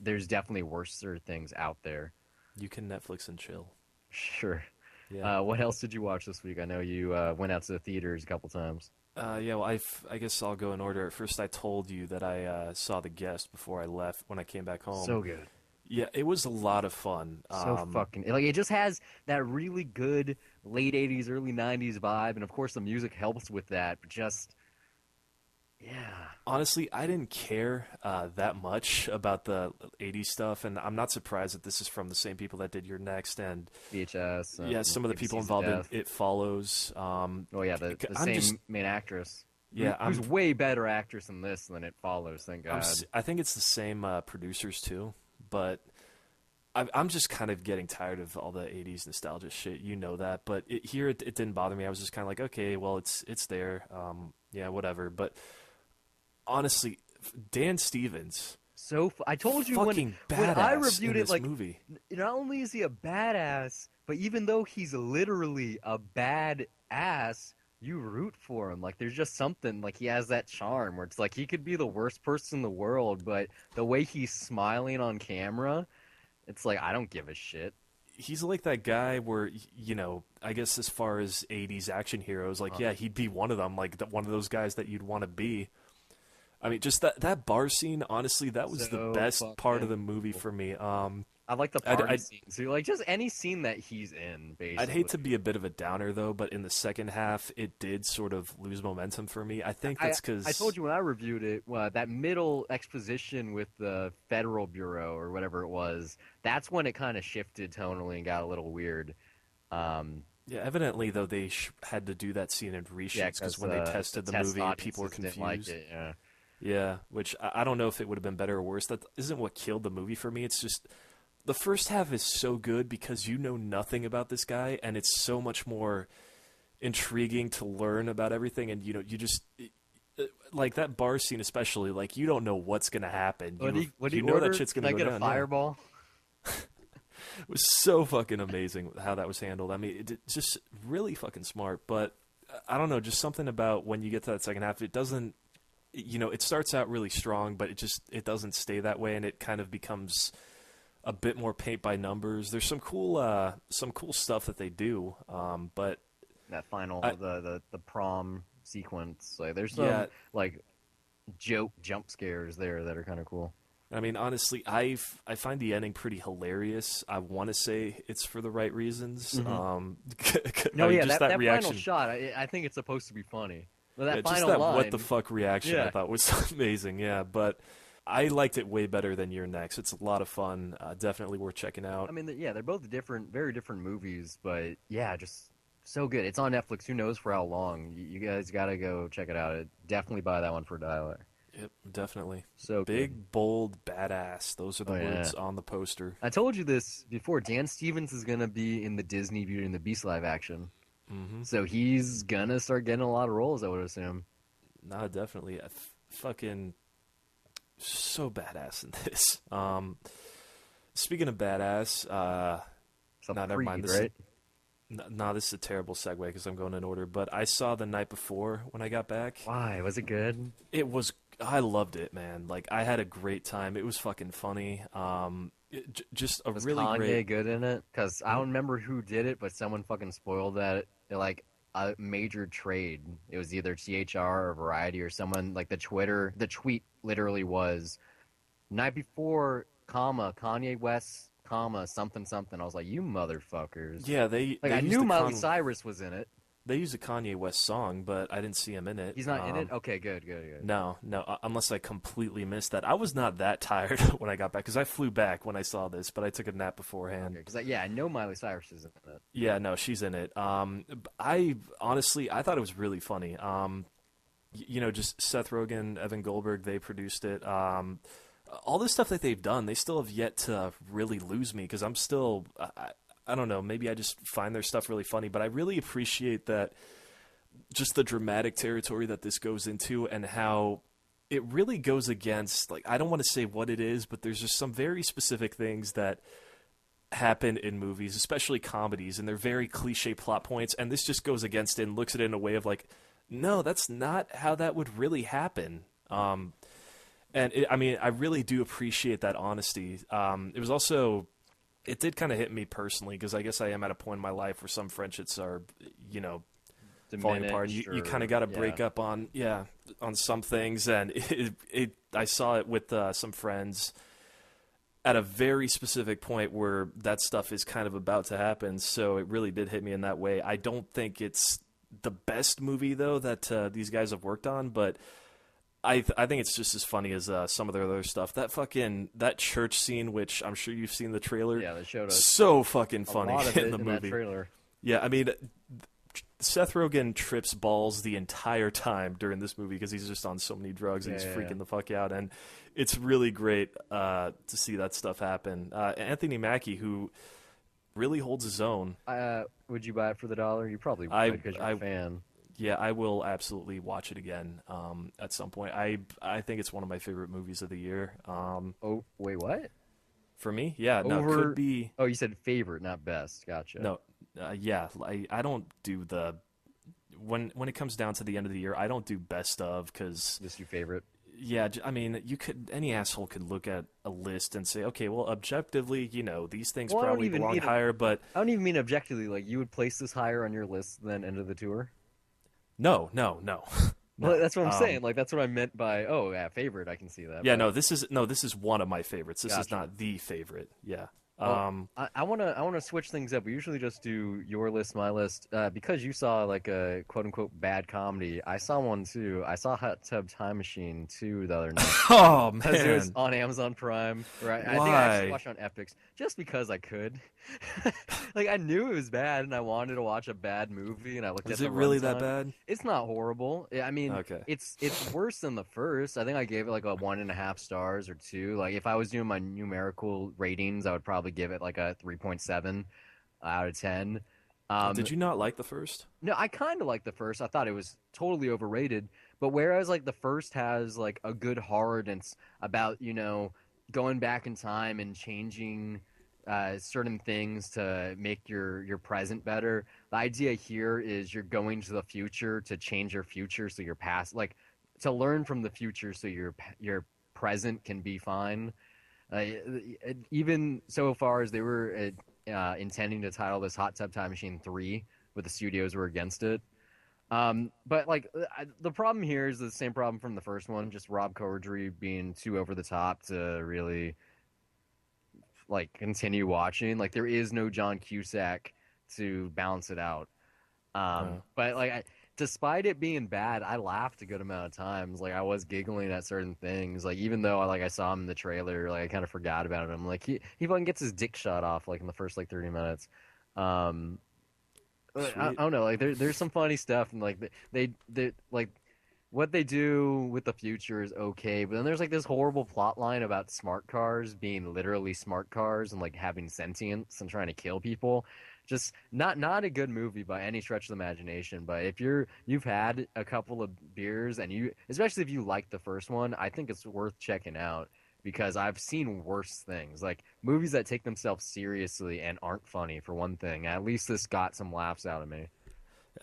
there's definitely worse things out there. You can Netflix and chill. Sure. Yeah. What else did you watch this week? I know you went out to the theaters a couple times. Yeah, well, I guess I'll go in order. At first, I told you that I saw The Guest before I left when I came back home. So good. Yeah, it was a lot of fun. So fucking like it just has that really good late 80s, early 90s vibe, and of course the music helps with that, but just yeah. Honestly, I didn't care that much about the 80s stuff, and I'm not surprised that this is from the same people that did Your Next, and VHS yeah, and some of the people ABCs of involved in Death. It Follows. Oh yeah, the I'm just, same main actress. yeah, Who's way better actress in this than It Follows, thank God. I think it's the same producers too, but I'm just kind of getting tired of all the '80s nostalgia shit. You know that, but it didn't bother me. I was just kind of like, okay, well, it's there. Yeah, whatever. But honestly, Dan Stevens, I told you fucking when I badass in reviewed it, this like movie. not only is he a badass, but even though he's literally a bad ass, you root for him. Like there's just something like he has that charm where it's like he could be the worst person in the world, but the way he's smiling on camera, it's like I don't give a shit. He's like that guy where I guess as far as '80s action heroes, like yeah, he'd be one of them, like one of those guys that you'd want to be. I mean, just that bar scene, honestly, that was the So best part of the fucking movie cool. for me. I like the party scenes. So like just any scene that he's in, I'd hate basically. to be a bit of a downer though, but in the second half, it did sort of lose momentum for me. I think I that's because I told you when I reviewed it, that middle exposition with the Federal Bureau or whatever it was, that's when it kind of shifted tonally and got a little weird. yeah, evidently though they had to do that scene in Yeah, reshoots because because when they tested the test movie, people were audiences didn't like confused. it. Yeah. Yeah, which I don't know if it would have been better or worse. That isn't what killed the movie for me. It's just the first half is so good because you know nothing about this guy, and it's so much more intriguing to learn about everything. And you just like that bar scene, especially. Like you don't know what's gonna happen. What do You you know order? that shit's Can gonna I go get a down. Yeah. fireball? It was so fucking amazing how that was handled. I mean, it's just really fucking smart. But I don't know, just something about when you get to that second half, it doesn't. It starts out really strong, but it doesn't stay that way, and it kind of becomes a bit more paint by numbers. There's some cool stuff that they do, but That final I, the prom sequence, like there's some yeah, like joke jump scares there that are kind of cool. I mean, honestly, I find the ending pretty hilarious. I want to say it's for the right reasons. Mhm. I No, mean, yeah, just that reaction, final shot, I think it's supposed to be funny. Well, yeah, that just final that line, what the fuck reaction I yeah. thought was amazing. Yeah, but I liked it way better than Your Next. It's a lot of fun. Definitely worth checking out. I mean, yeah, they're both different, very different movies, but yeah, just so good. It's on Netflix. Who knows for how long? You guys gotta go check it out. Definitely buy that one for $1. Yep, definitely. So good. Big, bold, badass. Those are the Oh yeah. words on the poster. I told you this before. Dan Stevens is gonna be in the Disney Beauty and the Beast live action, Mm-hmm. so he's gonna start getting a lot of roles. I would assume. No, definitely. Fucking so badass in this. Speaking of badass, It's a no, never mind. Creed, right? This is a terrible segue because I'm going in order. But I saw The Night Before when I got back. Why was it good? It was. I loved it, man. Like I had a great time. It was fucking funny. Just a Was really Kanye great. good in it? Because I don't remember who did it, but someone fucking spoiled that. Like a major trade. It was either THR or Variety or someone like the tweet literally was night before, comma Kanye West, comma something something. I was like, you motherfuckers. Yeah, they Like they I used knew a Miley Cyrus was in it. they used a Kanye West song, but I didn't see him in it. He's not in it. Okay, good, good, good. No, unless I completely missed that. I was not that tired when I got back because I flew back when I saw this, but I took a nap beforehand. Okay, because yeah, I know Miley Cyrus is in it. Yeah, no, she's in it. I honestly, I thought it was really funny. Just Seth Rogen, Evan Goldberg, they produced it. All the stuff that they've done, they still have yet to really lose me because I'm still, I don't know, maybe I just find their stuff really funny, but I really appreciate that, just the dramatic territory that this goes into and how it really goes against, like, I don't want to say what it is, but there's just some very specific things that happen in movies, especially comedies, and they're very cliche plot points, and this just goes against it and looks at it in a way of like, no, that's not how that would really happen. I mean, I really do appreciate that honesty. It was also it did kind of hit me personally because I guess I am at a point in my life where some friendships are, you know, falling apart. You kind of got to break up on on some things, and I saw it with some friends at a very specific point where that stuff is kind of about to happen. So it really did hit me in that way. I don't think it's the best movie though that these guys have worked on, but I think it's just as funny as some of their other stuff. That church scene, which I'm sure you've seen the trailer. Yeah, they showed us so fucking funny a lot of it in the movie. That trailer. Yeah, I mean, Seth Rogen trips balls the entire time during this movie because he's just on so many drugs and he's freaking the fuck out, and it's really great to see that stuff happen. Anthony Mackie, who really holds his own. Would you buy it for the dollar? You probably would because you're a fan. Yeah, I will absolutely watch it again at some point. I think it's one of my favorite movies of the year. Oh, wait, what? For me? Yeah, no, it could be... Oh, you said favorite, not best. Gotcha. No, yeah, I don't do the... When it comes down to the end of the year, I don't do best of because... Just your favorite? Yeah, I mean, any asshole could look at a list and say, okay, well, objectively, these things probably belong higher, but... I don't even mean objectively. Like, you would place this higher on your list than End of the Tour? No. Well, that's what I'm saying. Like, that's what I meant by, favorite. I can see that. Yeah, but... this is one of my favorites. This is not the favorite. Yeah. Well, I wanna switch things up. We usually just do your list, my list. Because you saw like a quote unquote bad comedy. I saw one too. I saw Hot Tub Time Machine 2 the other night. Oh man, it was on Amazon Prime. Right? I think I actually watched it on Epix just because I could. Like I knew it was bad and I wanted to watch a bad movie and I looked at the Is it really runtime. that bad? It's not horrible. I mean, it's worse than the first. I think I gave it like a 1.5 stars or 2. Like if I was doing my numerical ratings, I would probably give it like a 3.7 out of 10. Did you not like the first? No, I kind of liked the first. I thought it was totally overrated. But whereas like the first has like a good heart and it's about, going back in time and changing certain things to make your present better. The idea here is you're going to the future to change your future so your past, like to learn from the future so your present can be fine. Even so far as they were intending to title this Hot Tub Time Machine 3, but the studios were against it. But like the problem here is the same problem from the first one, just Rob Corddry being too over the top to really like continue watching. Like there is no John Cusack to balance it out. But like despite it being bad, I laughed a good amount of times. Like I was giggling at certain things. Like even though I saw him in the trailer, like I kind of forgot about him. Like he fucking gets his dick shot off like in the first like 30 minutes. I don't know. Like there's some funny stuff and like they like what they do with the future is okay, but then there's like this horrible plot line about smart cars being literally smart cars and like having sentience and trying to kill people. Just not a good movie by any stretch of the imagination. But if you've had a couple of beers and especially if you like the first one, I think it's worth checking out because I've seen worse things. Like movies that take themselves seriously and aren't funny for one thing. At least this got some laughs out of me.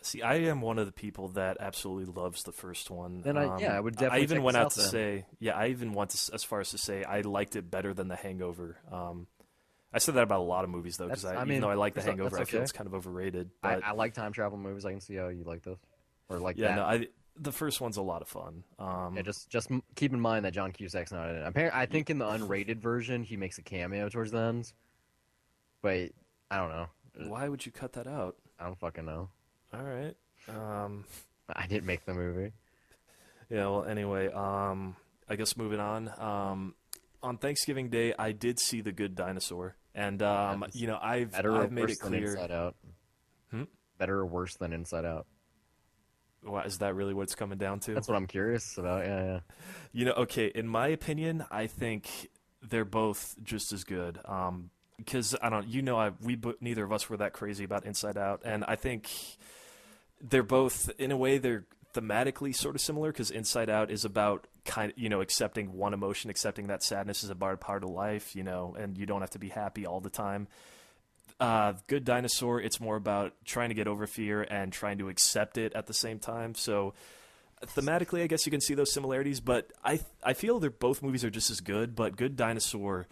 See, I am one of the people that absolutely loves the first one. Then I would definitely. I even went out to say, I even went as far as to say I liked it better than The Hangover. I said that about a lot of movies though, because even though I like The Hangover, I feel it's kind of overrated. But I like time travel movies. I can see how you like this, or like that. Yeah, no, the first one's a lot of fun. Just keep in mind that John Cusack's not in it. Apparently, I think in the unrated version he makes a cameo towards the end, but I don't know. Why would you cut that out? I don't fucking know. All right. I didn't make the movie. Yeah. Well, anyway, I guess moving on. On Thanksgiving Day, I did see The Good Dinosaur, and I've made it clear. Inside Out. Better or worse than Inside Out? Well, is that really what it's coming down to? That's what I'm curious about. Yeah. Okay. In my opinion, I think they're both just as good. Because neither of us were that crazy about Inside Out, and I think they're both, in a way, they're thematically sort of similar. Because Inside Out is about accepting one emotion, accepting that sadness is a part of life, and you don't have to be happy all the time. Good Dinosaur, it's more about trying to get over fear and trying to accept it at the same time. So thematically, I guess you can see those similarities, but I feel both movies are just as good. But Good Dinosaur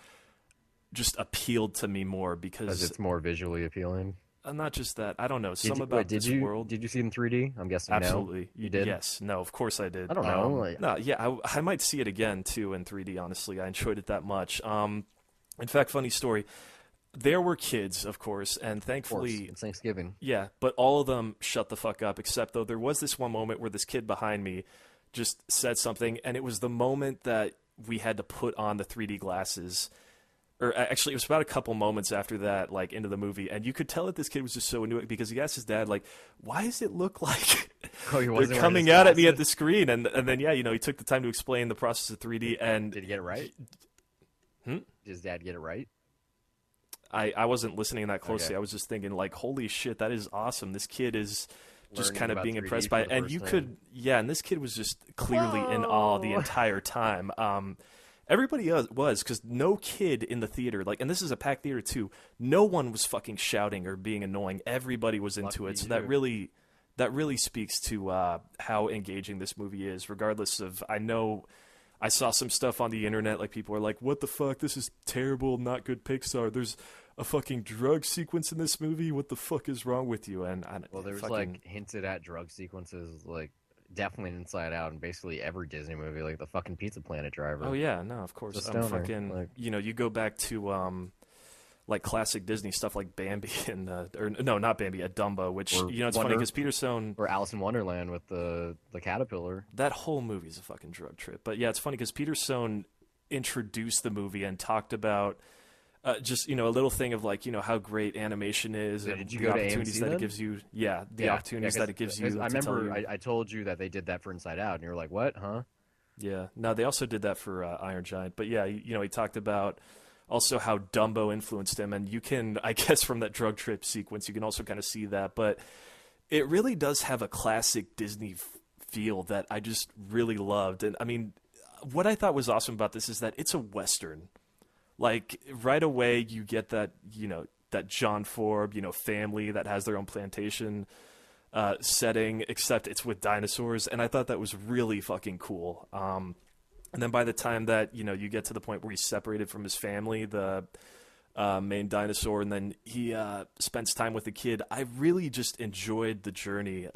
just appealed to me more because because it's more visually appealing. not just that. I don't know. Did Some you, about did this you world. did you see it in 3D? I'm guessing no. Absolutely. You did? Yes. No, of course I did. I don't know. No, yeah, I might see it again too in 3D, honestly. I enjoyed it that much. In fact, funny story. There were kids, of course, and Of course, thankfully, it's Thanksgiving. yeah, but all of them shut the fuck up, except though there was this one moment where this kid behind me just said something, and it was the moment that we had to put on the 3D glasses. Or actually, it was about a couple moments after that, like into the movie, and you could tell that this kid was just so into it because he asked his dad, like, "Why does it look like Oh, he wasn't they're wearing coming his out at me at glasses? the screen?" And then yeah, he took the time to explain the process of 3D, and Did he get it right? Hmm? Did his dad get it right? I wasn't listening that closely. Okay. I was just thinking, like, holy shit, that is awesome. This kid is just Learning kind of about being 3D impressed for by the it, and first you time. could, yeah, and this kid was just clearly in awe the Whoa. entire time. Everybody else was, because no kid in the theater, like, and this is a packed theater too, no one was fucking shouting or being annoying. Everybody was into Lucky it, so you. that really speaks to how engaging this movie is. Regardless of, I know I saw some stuff on the internet, like people are like, "What the fuck? This is terrible, not good Pixar. There's a fucking drug sequence in this movie. What the fuck is wrong with you?" And Well, there was fucking, like hinted at drug sequences, like definitely in Inside Out, and basically every Disney movie, like the fucking Pizza Planet driver. oh yeah, no, of course, It's a I'm stoner, fucking. like- You go back to like classic Disney stuff like Bambi and or no, not Bambi, a Dumbo, which Or it's funny Wonder- because Peter Stone, Or Alice in Wonderland with the caterpillar. that whole movie is a fucking drug trip. But yeah, it's funny because Peter Stone introduced the movie and talked about just a little thing of like how great animation is So and did you the go to opportunities AMC that then? it gives you. Yeah, the Yeah, opportunities yeah, that it gives you. 'cause I to tell remember you. I told you that they did that for Inside Out, and you were like, "What? Huh?" Yeah. No, they also did that for Iron Giant. But yeah, he talked about also how Dumbo influenced him, and you can, I guess, from that drug trip sequence, you can also kind of see that. But it really does have a classic Disney feel that I just really loved. And I mean, what I thought was awesome about this is that it's a Western. Like right away, you get that that John Ford family that has their own plantation setting, except it's with dinosaurs, and I thought that was really fucking cool. And then by the time that you get to the point where he's separated from his family, the main dinosaur, and then he spends time with the kid, I really just enjoyed the journey.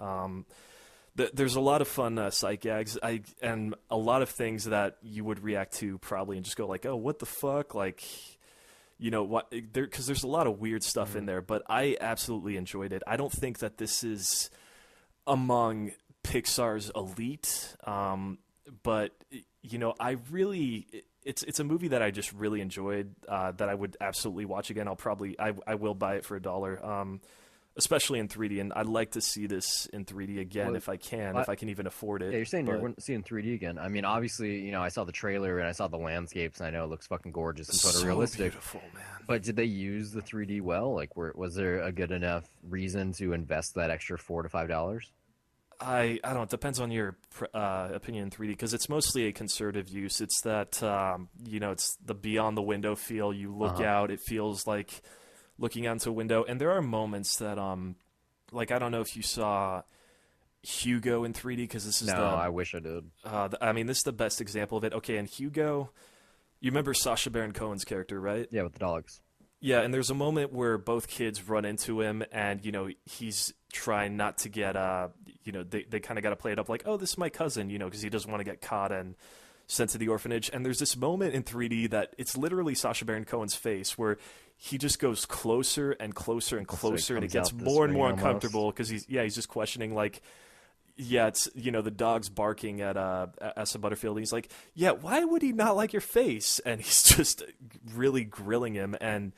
There's a lot of fun sight gags, and a lot of things that you would react to probably and just go like, "Oh, what the fuck?" Like, what? Because there's a lot of weird stuff in there, but I absolutely enjoyed it. I don't think that this is among Pixar's elite, but I really. It's a movie that I just really enjoyed. That I would absolutely watch again. I will buy it for $1. Especially in 3D, and I'd like to see this in 3D again Well, if I can even afford it. Yeah, you're saying you're but- going to see it in 3D again. I mean, obviously, I saw the trailer and I saw the landscapes, and I know it looks fucking gorgeous and so photorealistic. beautiful, man. But did they use the 3D well? Like, was there a good enough reason to invest that extra $4 to $5? I don't know. It depends on your opinion in 3D because it's mostly a conservative use. It's that it's the beyond the window feel. You look out, it feels like looking out into a window, and there are moments that like I don't know if you saw Hugo in 3D because this is No, I wish I did. I mean this is the best example of it. Okay, in Hugo, you remember Sacha Baron Cohen's character, right? Yeah, with the dogs. Yeah, and there's a moment where both kids run into him, and he's trying not to get they kind of got to play it up like, oh, this is my cousin, because he doesn't want to get caught and sent to the orphanage. And there's this moment in 3D that it's literally Sacha Baron Cohen's face where he just goes closer and closer and closer, and it comes gets out the more and more screen uncomfortable because he's just questioning like. Yeah, it's the dog's barking at Asa Butterfield. And he's like, yeah, why would he not like your face? And he's just really grilling him. And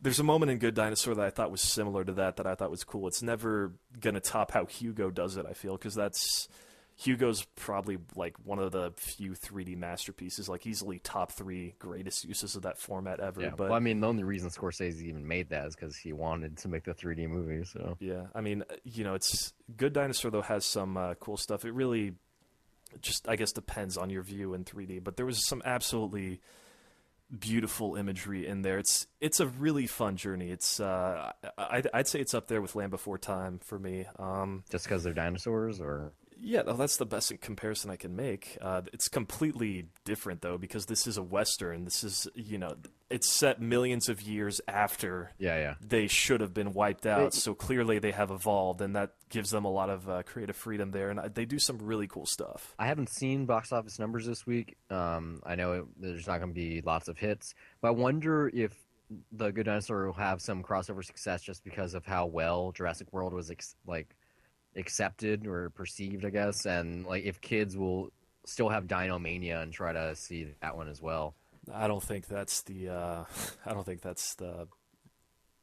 there's a moment in Good Dinosaur that I thought was similar to that I thought was cool. It's never gonna top how Hugo does it, I feel, because Hugo's probably like one of the few 3D masterpieces, like easily top 3 greatest uses of that format ever. Yeah, But well, I mean, the only reason Scorsese even made that is because he wanted to make the 3D movie. So yeah, I mean, it's Good Dinosaur though has some cool stuff. It really just I guess depends on your view in 3D, but there was some absolutely beautiful imagery in there. It's a really fun journey. It's I'd say it's up there with Land Before Time for me. just because they're dinosaurs, or Yeah, no, that's the best comparison I can make. It's completely different though because this is a western. This is it's set millions of years after Yeah, yeah. they should have been wiped out. It, So clearly they have evolved, and that gives them a lot of creative freedom there, and they do some really cool stuff. I haven't seen box office numbers this week. I know there's not going to be lots of hits, but I wonder if the Good Dinosaur will have some crossover success just because of how well Jurassic World was accepted or perceived, I guess, and like if kids will still have Dino Mania and try to see that one as well. I don't think that's the I don't think that's the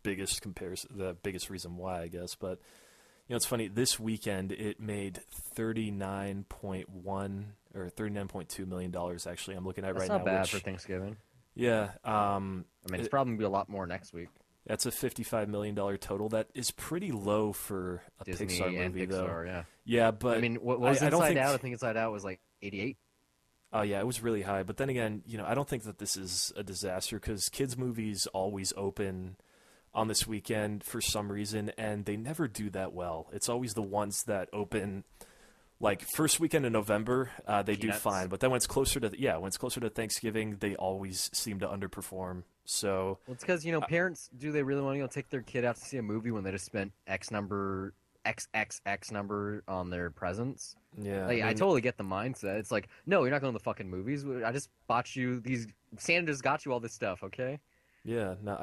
biggest comparison, the biggest reason why, I guess. But it's funny. This weekend it made 39.1 or $39.2 million. Actually, I'm looking at That's right not now. bad Which, for Thanksgiving. yeah, I mean, it's probably gonna be a lot more next week. that's a $55 million total. That is pretty low for a Disney Pixar and movie, though. Pixar, yeah. Yeah, but I mean, what was I don't Inside think. Out? I think Inside Out was like 88. Oh yeah, it was really high. But then again, I don't think that this is a disaster because kids' movies always open on this weekend for some reason, and they never do that well. It's always the ones that open like first weekend in November, they do Peanuts. fine. But then when it's closer to Thanksgiving, they always seem to underperform. So Well, it's because parents do they really want to go take their kid out to see a movie when they just spent X number XXX number on their presents? yeah, Like, I mean, totally get the mindset. It's like, no, you're not going to the fucking movies. I just bought you these. Santa just got you all this stuff, okay? yeah, no,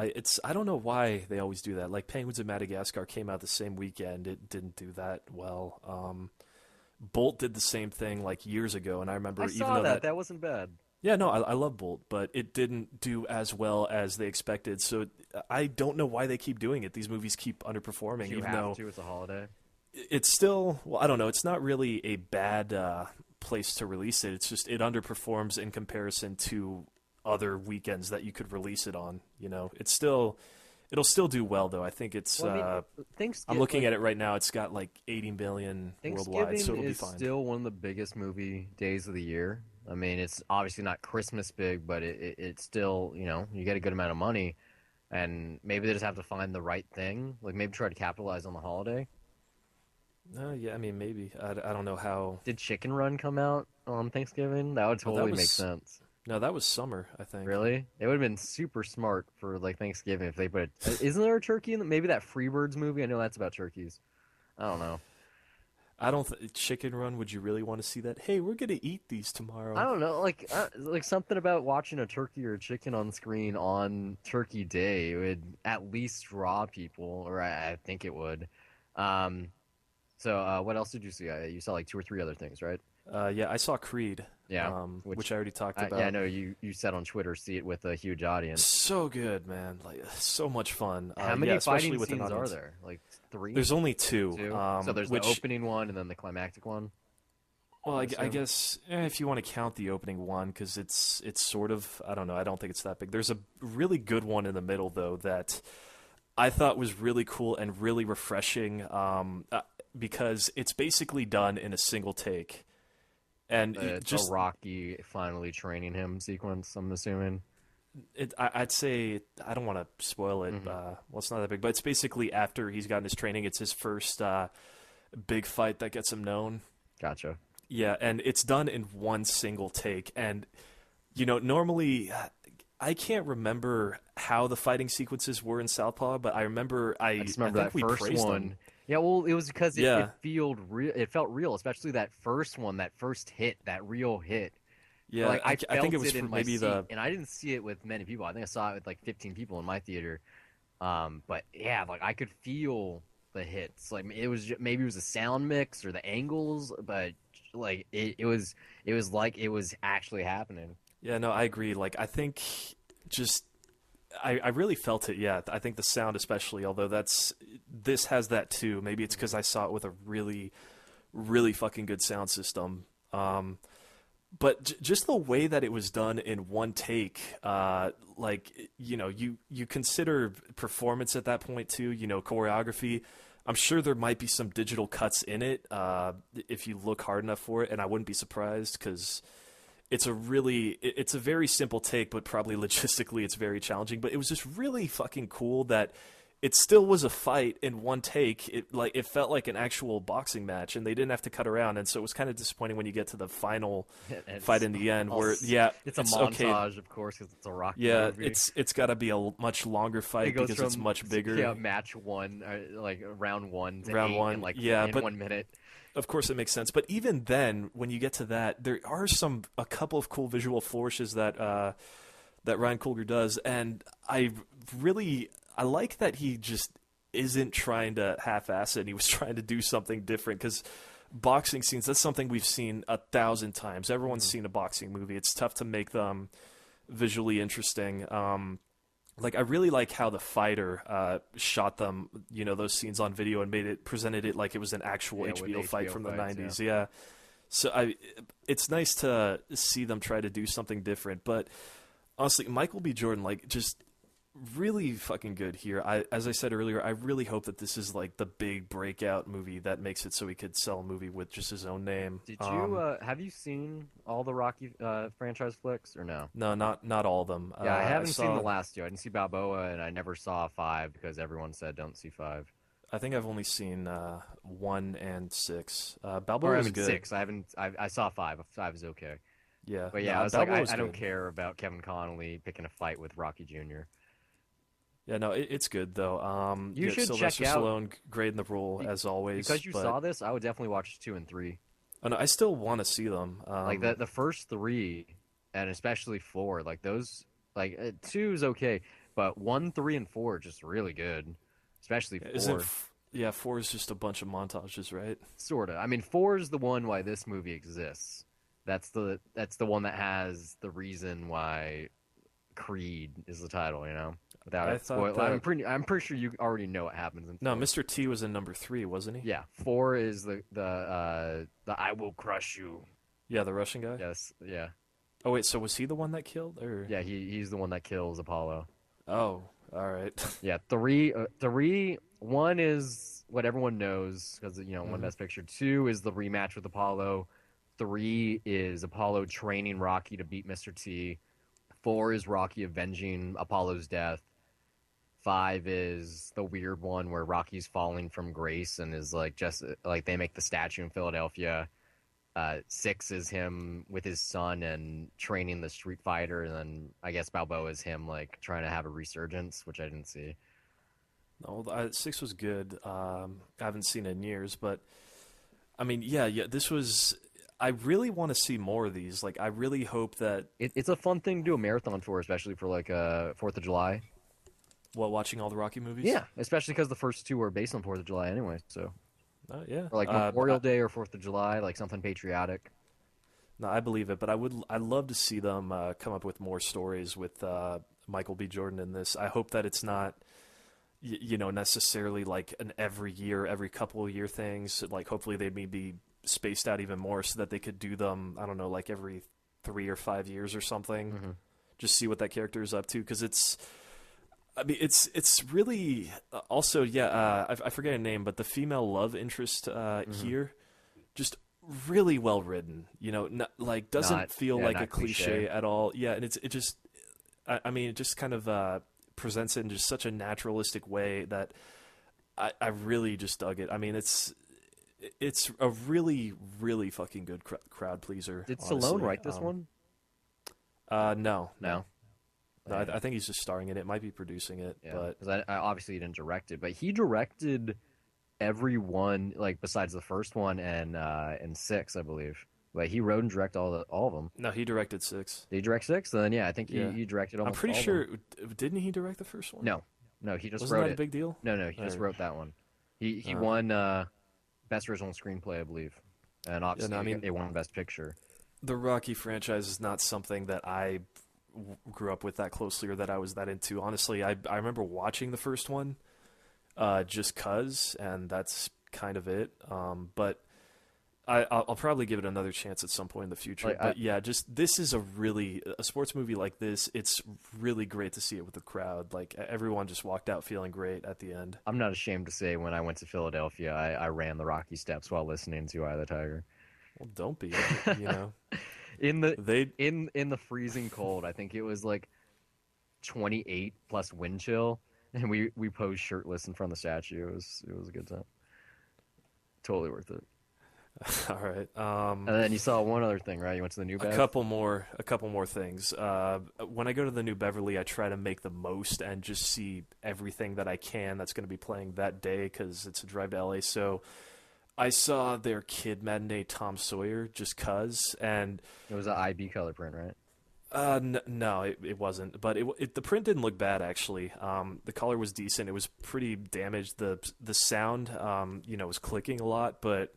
I don't know why they always do that. Like Penguins of Madagascar came out the same weekend. It didn't do that well. Bolt did the same thing like years ago, and I remember I even saw though that. That wasn't bad. yeah, no, I love Bolt, but it didn't do as well as they expected. So I don't know why they keep doing it. These movies keep underperforming, You even have though to. It's a holiday. it's still, well, I don't know. It's not really a bad place to release it. It's just it underperforms in comparison to other weekends that you could release it on. It'll still do well though. I think it's. Well, I mean, I'm looking at it right now. It's got like 80 million worldwide, so Thanksgiving it'll be is fine. still one of the biggest movie days of the year. I mean, it's obviously not Christmas big, but it's still, you get a good amount of money, and maybe they just have to find the right thing. Like maybe try to capitalize on the holiday. Yeah, I mean maybe. I don't know how. Did Chicken Run come out on Thanksgiving? That would Oh, totally make sense. No, that was summer, I think. Really? It would have been super smart for like Thanksgiving if they put. Isn't there a turkey in maybe that Freebirds movie? I know that's about turkeys. I don't know. I don't Chicken Run. Would you really want to see that? Hey, we're gonna eat these tomorrow. I don't know, like something about watching a turkey or a chicken on screen on Turkey Day would at least draw people, or I think it would. So what else did you see? You saw like two or three other things, right? Yeah, I saw Creed. Yeah, which I already talked about. Yeah, I know you said on Twitter, see it with a huge audience. So good, man! Like so much fun. How many especially fighting with an scenes are audience. there? Like three? There's only two. Two? So there's which, the opening one and then the climactic one. Well, I assume. guess if you want to count the opening one, because it's sort of, I don't know. I don't think it's that big. There's a really good one in the middle though that I thought was really cool and really refreshing. Because it's basically done in a single take. And It's a Rocky finally training him sequence, I'm assuming. I'd say, I don't want to spoil it. Mm-hmm. Well, it's not that big, but it's basically after he's gotten his training. It's his first big fight that gets him known. Gotcha. Yeah, and it's done in one single take. And, normally I can't remember how the fighting sequences were in Southpaw, but I remember I just remember think that we first praised one. them. Yeah, well, it was because Yeah. it felt real, especially that first one, that first hit, that real hit. Yeah, Like, I think it felt was in my maybe seat, and I didn't see it with many people. I think I saw it with like 15 people in my theater. But yeah, like I could feel the hits. Like maybe it was a sound mix or the angles, but like it was like it was actually happening. Yeah, no, I agree. Like, I think just I really felt it. Yeah, I think the sound especially. Although this has that too. Maybe it's because I saw it with a really, really fucking good sound system. But just the way that it was done in one take, like you consider performance at that point too. Choreography. I'm sure there might be some digital cuts in it if you look hard enough for it, and I wouldn't be surprised because it's a very simple take, but probably logistically it's very challenging. But it was just really fucking cool that it still was a fight in one take. It felt like an actual boxing match, and they didn't have to cut around. And so it was kind of disappointing when you get to the final fight in the end, where it's a it's okay. montage, of course, because it's a Rocky Yeah, movie. it's got to be a much longer It fight goes because from it's much bigger. match one, like round one to Round eight one, in like yeah, in but 1 minute. of course it makes sense. But even then, when you get to that, there are a couple of cool visual flourishes that Ryan Coogler does, and I like that he just isn't trying to half-ass it. And he was trying to do something different because boxing scenes, that's something we've seen 1,000 times. Everyone's seen a boxing movie. It's tough to make them visually interesting. Like I really like how the fighter shot them, those scenes on video and presented it like it was an actual HBO fight from the 90s. Yeah. So it's nice to see them try to do something different, but honestly, Michael B. Jordan, like, just really fucking good here. As I said earlier, I really hope that this is like the big breakout movie that makes it so he could sell a movie with just his own name. Did you have you seen all the Rocky franchise flicks or no? No, not all of them. Yeah, I haven't seen the last two. I didn't see Balboa, and I never saw 5 because everyone said don't see 5. I think I've only seen 1 and 6. Or Balboa I is mean good. 6. I saw 5. 5 is okay. Yeah, But yeah, no, I was like, Balboa's I don't good. care about Kevin Connolly picking a fight with Rocky Jr. Yeah, no, it's good though. You should Sylvester check out Stallone great in the role as always. because you but, saw this. I would definitely watch 2 and 3. Oh, no, I still want to see them. Like the first 3, and especially 4. Like those, like 2 is okay, but 1, 3, and 4 are just really good. Especially 4. Yeah, 4 is just a bunch of montages, right? Sorta. I mean, 4 is the one why this movie exists. That's the one that has the reason why Creed is the title. Without it spoil. I'm pretty sure you already know what happens in 4. No, Mr. T was in number 3, wasn't he? Yeah, 4 is the I will crush you. Yeah, the Russian guy. Yes, yeah, Oh wait, so was he the one that killed, or? yeah. He's the one that kills Apollo. Oh, all right. Yeah, 3. 1 is what everyone knows because one Best Picture. 2 is the rematch with Apollo. 3 is Apollo training Rocky to beat Mr. T. 4 is Rocky avenging Apollo's death. 5 is the weird one where Rocky's falling from grace and is like just like they make the statue in Philadelphia. 6 is him with his son and training the Street Fighter, and then I guess Balboa is him like trying to have a resurgence, which I didn't see. No, 6 was good. I haven't seen it in years, but I mean, yeah. This was. I really want to see more of these. Like, I really hope that. It's a fun thing to do a marathon for, especially for like 4th of July. What, watching all the Rocky movies? Yeah, especially because the first 2 were based on 4th of July anyway. So, yeah, or like Memorial Day or 4th of July, like something patriotic. No, I believe it, but I'd love to see them come up with more stories with Michael B. Jordan in this. I hope that it's not, necessarily like an every couple of year things. Like, hopefully they may be spaced out even more so that they could do them, I don't know, like every 3 or 5 years or something. Mm-hmm. Just see what that character is up to, because it's really also, I forget her name, but the female love interest here, just really well written. Doesn't feel like a cliche at all. Yeah, and it just kind of presents it in just such a naturalistic way that I really just dug it. I mean, it's a really, really fucking good crowd pleaser. Did honestly. Stallone write this one? No. No, Yeah. I think he's just starring in it. Might be producing it, Yeah, but because I obviously he didn't direct it, but he directed every one, like besides the first one and 6, I believe. Like he wrote and directed all of them. no, he directed 6. Did he direct 6? Then yeah, I think Yeah. he directed I'm almost. pretty all of sure. them. Didn't he direct the first one? No, he just Wasn't wrote that it. a big deal? No, he just Or- wrote that one. He won best original screenplay, I believe, and obviously it won best picture. The Rocky franchise is not something that I grew up with that closely or that I was that into. Honestly, I remember watching the first one just 'cause, and that's kind of it. But I'll probably give it another chance at some point in the future. But just this is a sports movie like this. It's really great to see it with the crowd. Like everyone just walked out feeling great at the end. I'm not ashamed to say when I went to Philadelphia, I ran the Rocky Steps while listening to Eye of the Tiger. Well, don't be, in the freezing cold. I think it was like 28 plus wind chill. And we posed shirtless in front of the statue. It was a good time. Totally worth it. All right. And then you saw one other thing, right? You went to the New Bev. A couple more things. When I go to the New Beverly, I try to make the most and just see everything that I can that's going to be playing that day because it's a drive to LA. So I saw their kid matinee Tom Sawyer just cuz, and It was an IB color print, right? no, it wasn't. But the print didn't look bad actually. The color was decent. It was pretty damaged. The sound, was clicking a lot, but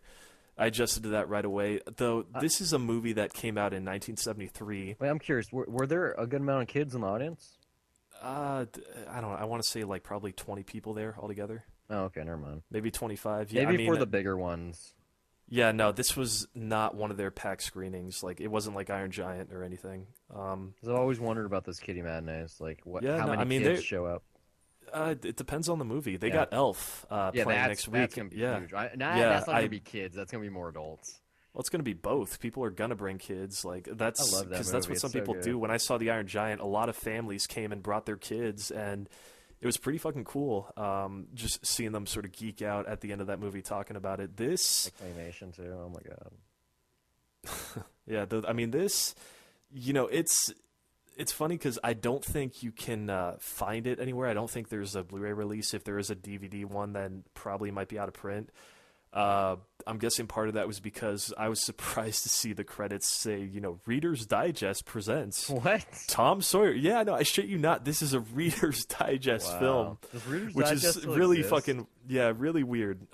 I adjusted to that right away. Though this is a movie that came out in 1973. Wait, I'm curious. Were there a good amount of kids in the audience? I don't know. I want to say like probably 20 people there altogether. Oh, okay, never mind. Maybe 25. Yeah, Maybe for the bigger ones. yeah, no, this was not one of their packed screenings. Like it wasn't like Iron Giant or anything. 'Cause I've always wondered about those kiddie matinees. Like, Yeah, how no, I many mean, kids show up? it depends on the movie. They Yeah. got Elf Yeah, playing that's next week. that's gonna be Yeah, huge. That's not I gonna be kids. That's gonna be more adults. well, it's going to be both. People are going to bring kids. Like I that's love that because movie. that's what It's some so people good. do. When I saw the Iron Giant, a lot of families came and brought their kids, and it was pretty fucking cool. Just seeing them sort of geek out at the end of that movie talking about it. This, Claymation too. Oh my god. yeah, I mean this, it's funny because I don't think you can find it anywhere. I don't think there's a Blu-ray release. If there is a DVD one, then probably might be out of print. I'm guessing part of that was because I was surprised to see the credits say, Reader's Digest presents What? Tom Sawyer. Yeah, no, I shit you not. This is a Reader's Digest film, Wow. Does Reader's which Digest is still really exist? fucking, yeah, really weird.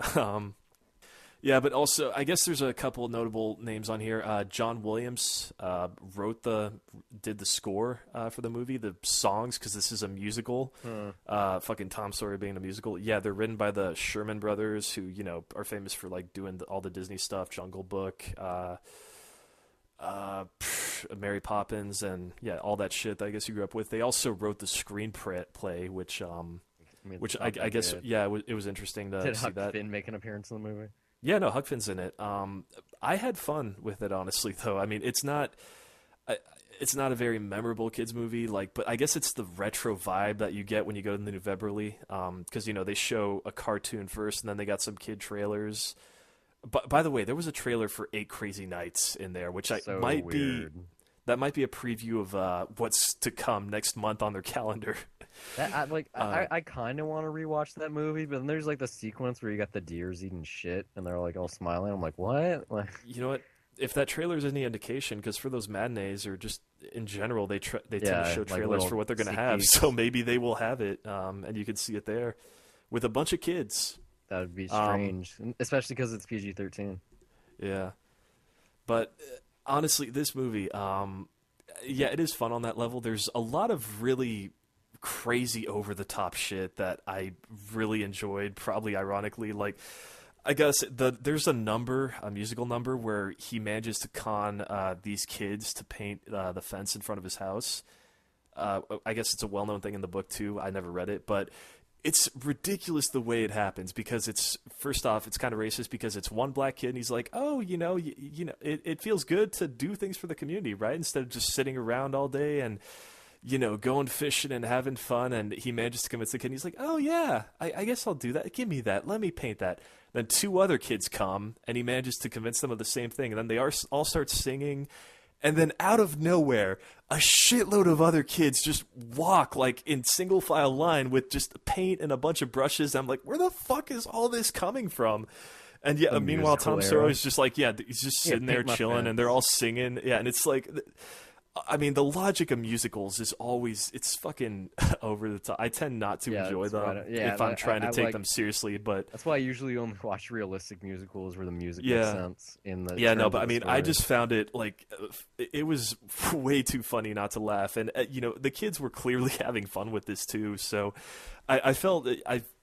Yeah, but also I guess there's a couple notable names on here. John Williams did the score for the movie, the songs, because this is a musical. Fucking Tom Sawyer being a musical. Yeah, they're written by the Sherman Brothers, who are famous for like doing all the Disney stuff, Jungle Book, Mary Poppins, and yeah, all that shit that I guess you grew up with. They also wrote the screenplay, which I mean, which it's I not that guess good. yeah, it was interesting to Did see Huck that. Finn make an appearance in the movie? Yeah, no, Huck Finn's in it. I had fun with it, honestly. Though, I mean, it's not a very memorable kids movie. Like, but I guess it's the retro vibe that you get when you go to the New Beverly. Because they show a cartoon first, and then they got some kid trailers. But by the way, there was a trailer for 8 Crazy Nights in there, which So might weird. that might be a preview of what's to come next month on their calendar. I kind of want to rewatch that movie, but then there's like the sequence where you got the deers eating shit and they're like all smiling. I'm like, what? Like, You know what? If that trailer is any indication, because for those matinees or just in general, they tend to Yeah, show like trailers little for what they're going to sneak have. peeks. So maybe they will have it, and you can see it there with a bunch of kids. that would be Um, strange, especially because it's PG-13. Yeah, but honestly, this movie, yeah, it is fun on that level. There's a lot of really crazy over the top shit that I really enjoyed. Probably ironically, like I guess there's a musical number where he manages to con these kids to paint the fence in front of his house. I guess it's a well-known thing in the book too. I never read it, but it's ridiculous the way it happens because it's first off, it's kind of racist because it's one black kid and he's like, oh, it feels good to do things for the community, right? Instead of just sitting around all day and going fishing and having fun. And he manages to convince the kid. And he's like, oh yeah, I guess I'll do that. Give me that. Let me paint that. Then 2 other kids come and he manages to convince them of the same thing. And then they all start singing. And then out of nowhere, a shitload of other kids just walk like in single file line with just paint and a bunch of brushes. I'm like, where the fuck is all this coming from? And yeah, The meanwhile, musical Tom era. Sawyer is just like, yeah, he's just Yeah, sitting there paint my chilling, and fence. they're all singing. Yeah, and it's like, I mean, the logic of musicals is always, it's fucking over the top. I tend not to Yeah, enjoy that's them right. Yeah, if I'm like, trying to I take like- them seriously, but That's why I usually only watch realistic musicals where the music Yeah. makes sense in the yeah, no, terms but of I the mean, I story. just found it like it was way too funny not to laugh, and the kids were clearly having fun with this too. So I felt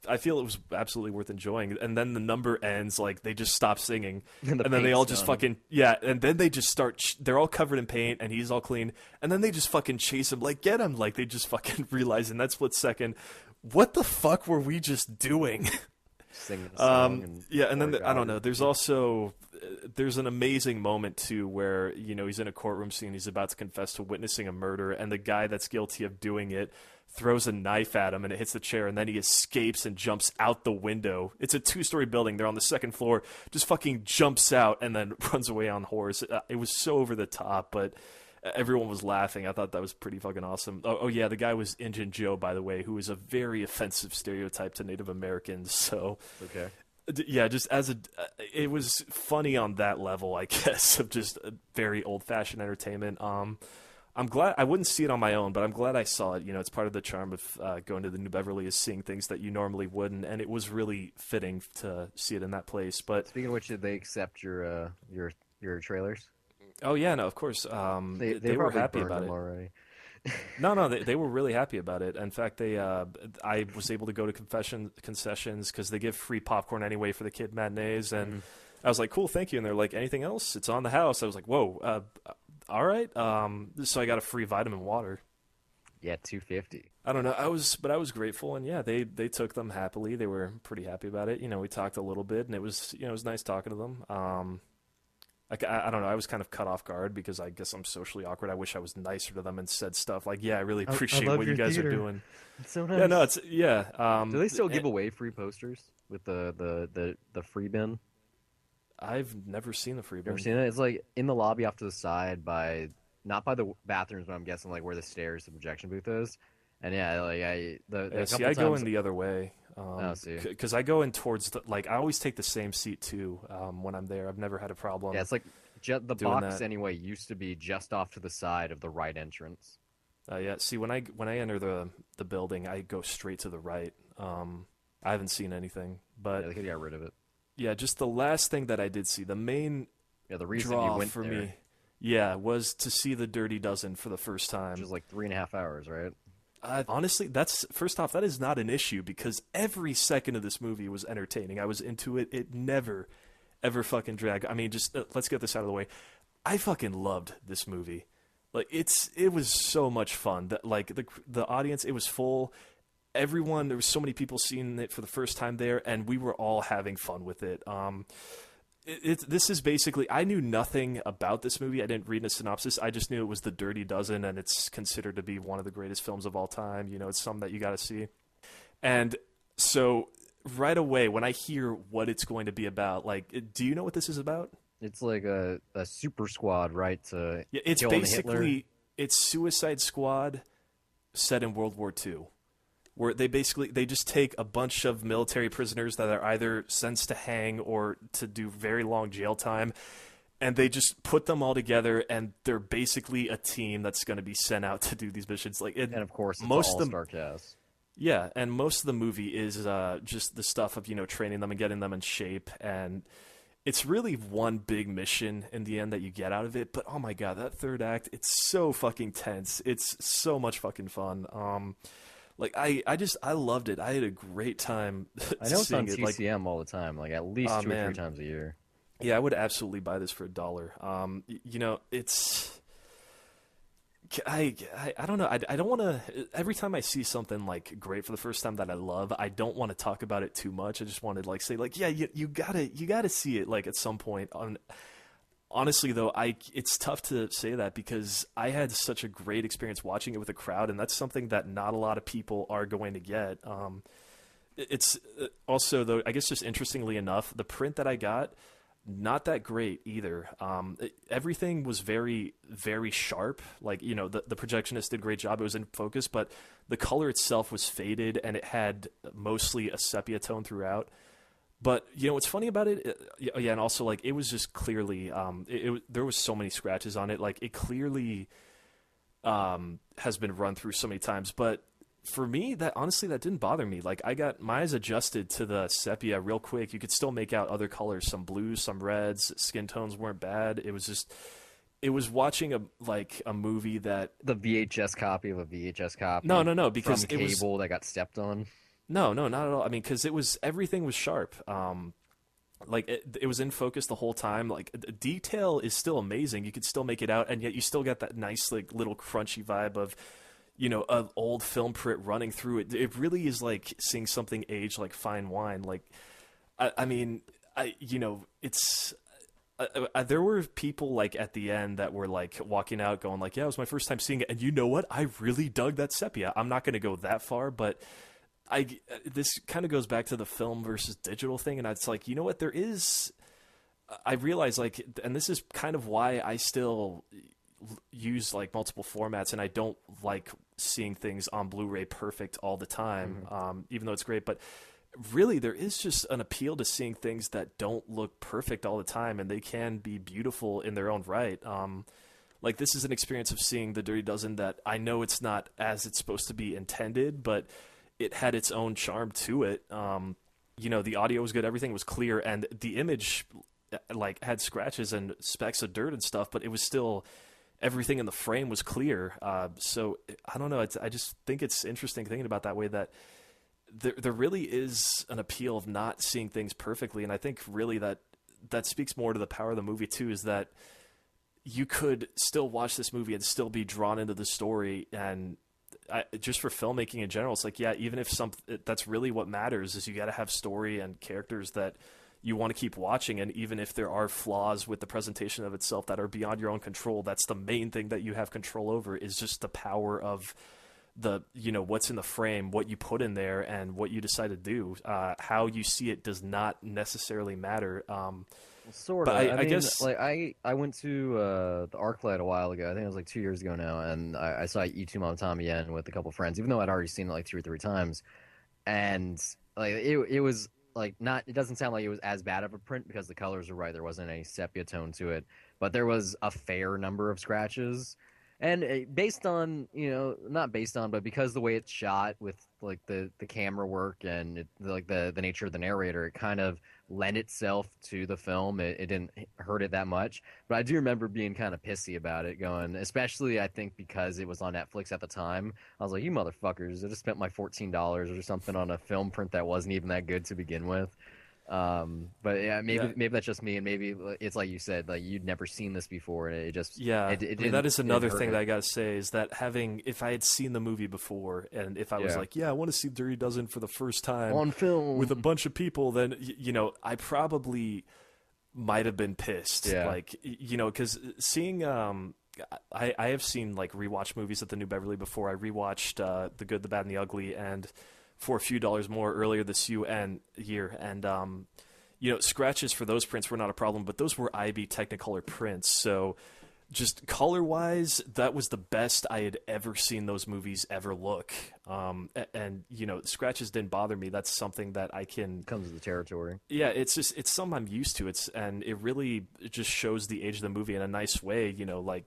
I feel it was absolutely worth enjoying. And then the number ends, like they just stop singing, And the and then they all paint's just done. fucking and then they just start. They're all covered in paint, and he's all clean, and then they just fucking chase him, like get him, like they just fucking realize in that split second, what the fuck were we just doing? singing a song. And Yeah, and then poor I don't guy. know. There's also there's an amazing moment too where he's in a courtroom scene. He's about to confess to witnessing a murder, and the guy that's guilty of doing it throws a knife at him and it hits the chair, and then he escapes and jumps out the window. It's a 2-story building. They're on the second floor, just fucking jumps out and then runs away on horse. It was so over the top, but everyone was laughing. I thought that was pretty fucking awesome. Oh yeah, the guy was Injun Joe, by the way, who is a very offensive stereotype to Native Americans. So Okay. yeah, just it was funny on that level, I guess, of just a very old-fashioned entertainment. I'm glad I wouldn't see it on my own, but I'm glad I saw it. You know, it's part of the charm of going to the New Beverly is seeing things that you normally wouldn't, and it was really fitting to see it in that place. But Speaking of which, did they accept your trailers? oh yeah, no, of course, They were probably happy burned about them it. already. No, they were really happy about it. In fact, I was able to go to concessions because they give free popcorn anyway for the kid matinees, and I was like, cool, thank you. And they're like, anything else? It's on the house. I was like, whoa, all right. So I got a free vitamin water. Yeah, 250. I don't know. I was grateful, and yeah, they took them happily. They were pretty happy about it. You know, we talked a little bit, and it was nice talking to them. I don't know. I was kind of cut off guard because I guess I'm socially awkward. I wish I was nicer to them and said stuff like, "Yeah, I really appreciate love what your you guys theater. are doing." It's so nice. Yeah, no, it's yeah. Do they still give away free posters with the free bin? I've never seen the free You ever bin. seen it? It's like in the lobby off to the side by not by the bathrooms, but I'm guessing like where the stairs, the projection booth is. And yeah, like the Yeah, see, couple I go times. in the other way. Oh, see. Because I go in towards like I always take the same seat too when I'm there. I've never had a problem. Yeah, it's like the doing box that. anyway used to be just off to the side of the right entrance. Yeah, see, when I enter the building, I go straight to the right. I haven't seen anything, but Yeah, they could get rid of it. yeah, just the last thing that I did see, the main Yeah, the reason you draw went for there, me, yeah, was to see the Dirty Dozen for the first which time. was like 3.5 hours, right? Honestly, that's first off, that is not an issue because every second of this movie was entertaining. I was into it. It never, ever fucking dragged. I mean, just let's get this out of the way. I fucking loved this movie. Like it was so much fun. That like the audience, it was full. Everyone, there was so many people seeing it for the first time there, and we were all having fun with it. This is basically, I knew nothing about this movie. I didn't read a synopsis. I just knew it was The Dirty Dozen, and it's considered to be one of the greatest films of all time. You know, it's something that you got to see. And so right away, when I hear what it's going to be about, like, do you know what this is about? It's like a super squad, right? To Yeah, it's kill Hitler. basically, it's Suicide Squad set in World War II. Where they just take a bunch of military prisoners that are either sentenced to hang or to do very long jail time, and they just put them all together, and they're basically a team that's going to be sent out to do these missions. Like, And of course, it's most an of them, all-star cast. yeah, and most of the movie is just the stuff of training them and getting them in shape, and it's really one big mission in the end that you get out of it. But oh my god, that third act, it's so fucking tense. It's so much fucking fun. Like I loved it. I had a great time I know it's on seeing it. Like, TCM all the time, like at least oh, 2 or 3 man. times a year. yeah, I would absolutely buy this for $1. It's I don't know. I don't want to. Every time I see something like great for the first time that I love, I don't want to talk about it too much. I just want to like say like, yeah, you gotta see it like at some point. Honestly, though, it's tough to say that because I had such a great experience watching it with a crowd, and that's something that not a lot of people are going to get. It's also, though, I guess just interestingly enough, the print that I got, not that great either. Everything was very, very sharp. Like, the projectionist did a great job. It was in focus, but the color itself was faded, and it had mostly a sepia tone throughout. But what's funny about it? Yeah, and also like it was just clearly there was so many scratches on it. Like it clearly has been run through so many times. But for me, that honestly that didn't bother me. Like I got my eyes adjusted to the sepia real quick. You could still make out other colors, some blues, some reds. Skin tones weren't bad. It was watching a movie that The VHS copy of a VHS copy. no because from it was cable that got stepped on. No, not at all. I mean, because everything was sharp. Like it was in focus the whole time. Like the detail is still amazing. You could still make it out, and yet you still got that nice like little crunchy vibe of, an old film print running through it. It really is like seeing something age like fine wine. Like, I mean, it's there were people like at the end that were like walking out going like, yeah, it was my first time seeing it, and you know what, I really dug that sepia. I'm not going to go that far, but this kind of goes back to the film versus digital thing, and it's like, you know what, there is, I realize like, and this is kind of why I still use like multiple formats, and I don't like seeing things on Blu-ray perfect all the time, even though it's great. But really, there is just an appeal to seeing things that don't look perfect all the time, and they can be beautiful in their own right. Like, this is an experience of seeing The Dirty Dozen that I know it's not as it's supposed to be intended, but it had its own charm to it. The audio was good, everything was clear, and the image like had scratches and specks of dirt and stuff, but it was still, everything in the frame was clear. So I don't know. I just think it's interesting thinking about that way, that there really is an appeal of not seeing things perfectly. And I think really that speaks more to the power of the movie too, is that you could still watch this movie and still be drawn into the story. And just for filmmaking in general, it's like, yeah, even if that's really what matters, is you got to have story and characters that you want to keep watching. And even if there are flaws with the presentation of itself that are beyond your own control, that's the main thing that you have control over, is just the power of what's in the frame, what you put in there, and what you decide to do. How you see it does not necessarily matter. Sort of. But I I mean, guess, like I went to the ArcLight a while ago. I think it was like 2 years ago now, and I saw Y2 Tom again with a couple friends, even though I'd already seen it like two or three times. And like it was like not. It doesn't sound like it was as bad of a print because the colors were right. There wasn't any sepia tone to it, but there was a fair number of scratches. And based on, not based on, but because the way it's shot with like the camera work and like the nature of the narrator, it kind of lent itself to the film. It didn't hurt it that much. But I do remember being kind of pissy about it, going, especially I think because it was on Netflix at the time. I was like, you motherfuckers, I just spent my $14 or something on a film print that wasn't even that good to begin with. But yeah, maybe that's just me, and maybe it's like you said, like you'd never seen this before, and it just yeah, it I mean, that is another hurt thing it. that I gotta say, is that if I had seen the movie before, and if I was Yeah, like, yeah, I want to see Dirty Dozen for the first time on with a film. bunch of people, then I probably might have been pissed. Yeah. Like, because seeing, I have seen like rewatch movies at the New Beverly before. I rewatched The Good, the Bad, and the Ugly, and for a few dollars more earlier this year, and scratches for those prints were not a problem, but those were IB Technicolor prints, so just color wise, that was the best I had ever seen those movies ever look. And scratches didn't bother me. That's something that I can. Comes with the territory. Yeah, it's something I'm used to. And it really just shows the age of the movie in a nice way. Like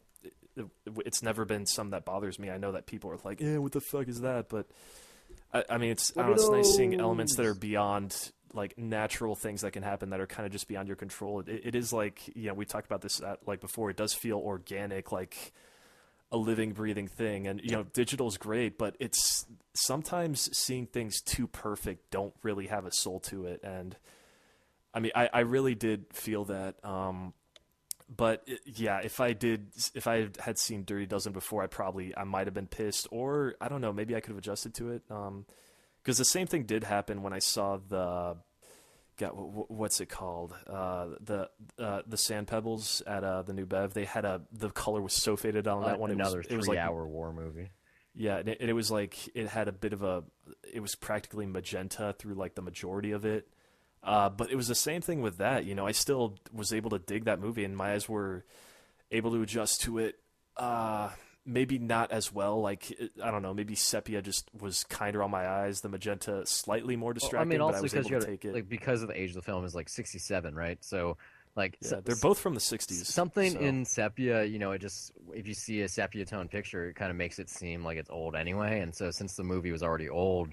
it's never been something that bothers me. I know that people are like, "Yeah, what the fuck is that?" But I mean, I don't know, it's nice seeing elements that are beyond like natural things that can happen that are kind of just beyond your control. It is like, we talked about this like before. It does feel organic, like a living, breathing thing. And digital is great, but it's sometimes seeing things too perfect don't really have a soul to it. And I mean, I really did feel that. But yeah, if I had seen Dirty Dozen before, I might have been pissed, or I don't know, maybe I could have adjusted to it. Because the same thing did happen when I saw what's it called? The Sand Pebbles at the New Bev. They had the color was so faded on that one. Another It was like, 3 hour war movie. yeah, and it was like, it had a bit of it was practically magenta through like the majority of it. But it was the same thing with that. I still was able to dig that movie, and my eyes were able to adjust to it. Maybe not as well. Like, I don't know, maybe sepia just was kinder on my eyes. The magenta slightly more Well, I distracting, mean, but also I was because able to take it. like because of the age of the film is like 67, right? So like Yeah, they're both from the '60s. something So in sepia, it just, if you see a sepia tone picture, it kind of makes it seem like it's old anyway. And so since the movie was already old,